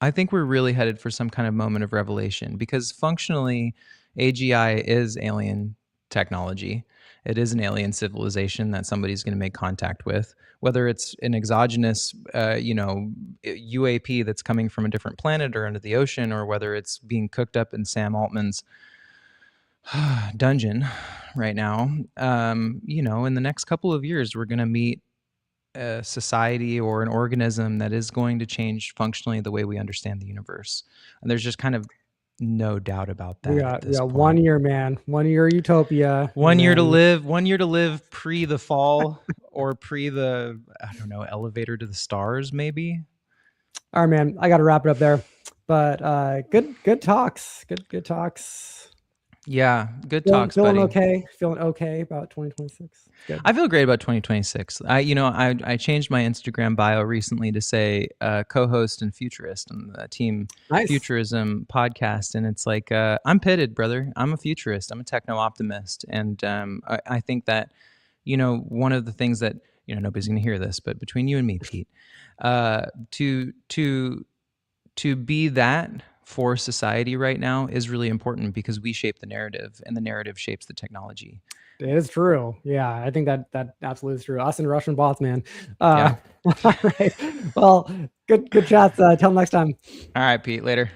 I think we're really headed for some kind of moment of revelation, because functionally AGI is alien technology. It is an alien civilization that somebody's going to make contact with, whether it's an exogenous, UAP that's coming from a different planet or under the ocean, or whether it's being cooked up in Sam Altman's dungeon right now. In the next couple of years, we're going to meet a society or an organism that is going to change functionally the way we understand the universe. And there's just kind of no doubt about that.
We got 1 year, man. 1 year utopia.
1 year to live. 1 year to live pre the fall or pre the, elevator to the stars, maybe.
All right, man. I got to wrap it up there. But good talks. Good talks.
Yeah, good talks,
feeling
buddy.
Feeling okay about 2026. Good.
I feel great about 2026. I changed my Instagram bio recently to say co-host and futurist on the Team Futurism podcast, and it's like I'm pitted, brother. I'm a futurist. I'm a techno optimist, and I think that one of the things that nobody's going to hear this, but between you and me, Pete, to be that for society right now is really important, because we shape the narrative and the narrative shapes the technology.
It is true. Yeah, I think that absolutely is true. Us and Russian bots, man. All right. Well, good chats. Till next time.
All right, Pete. Later.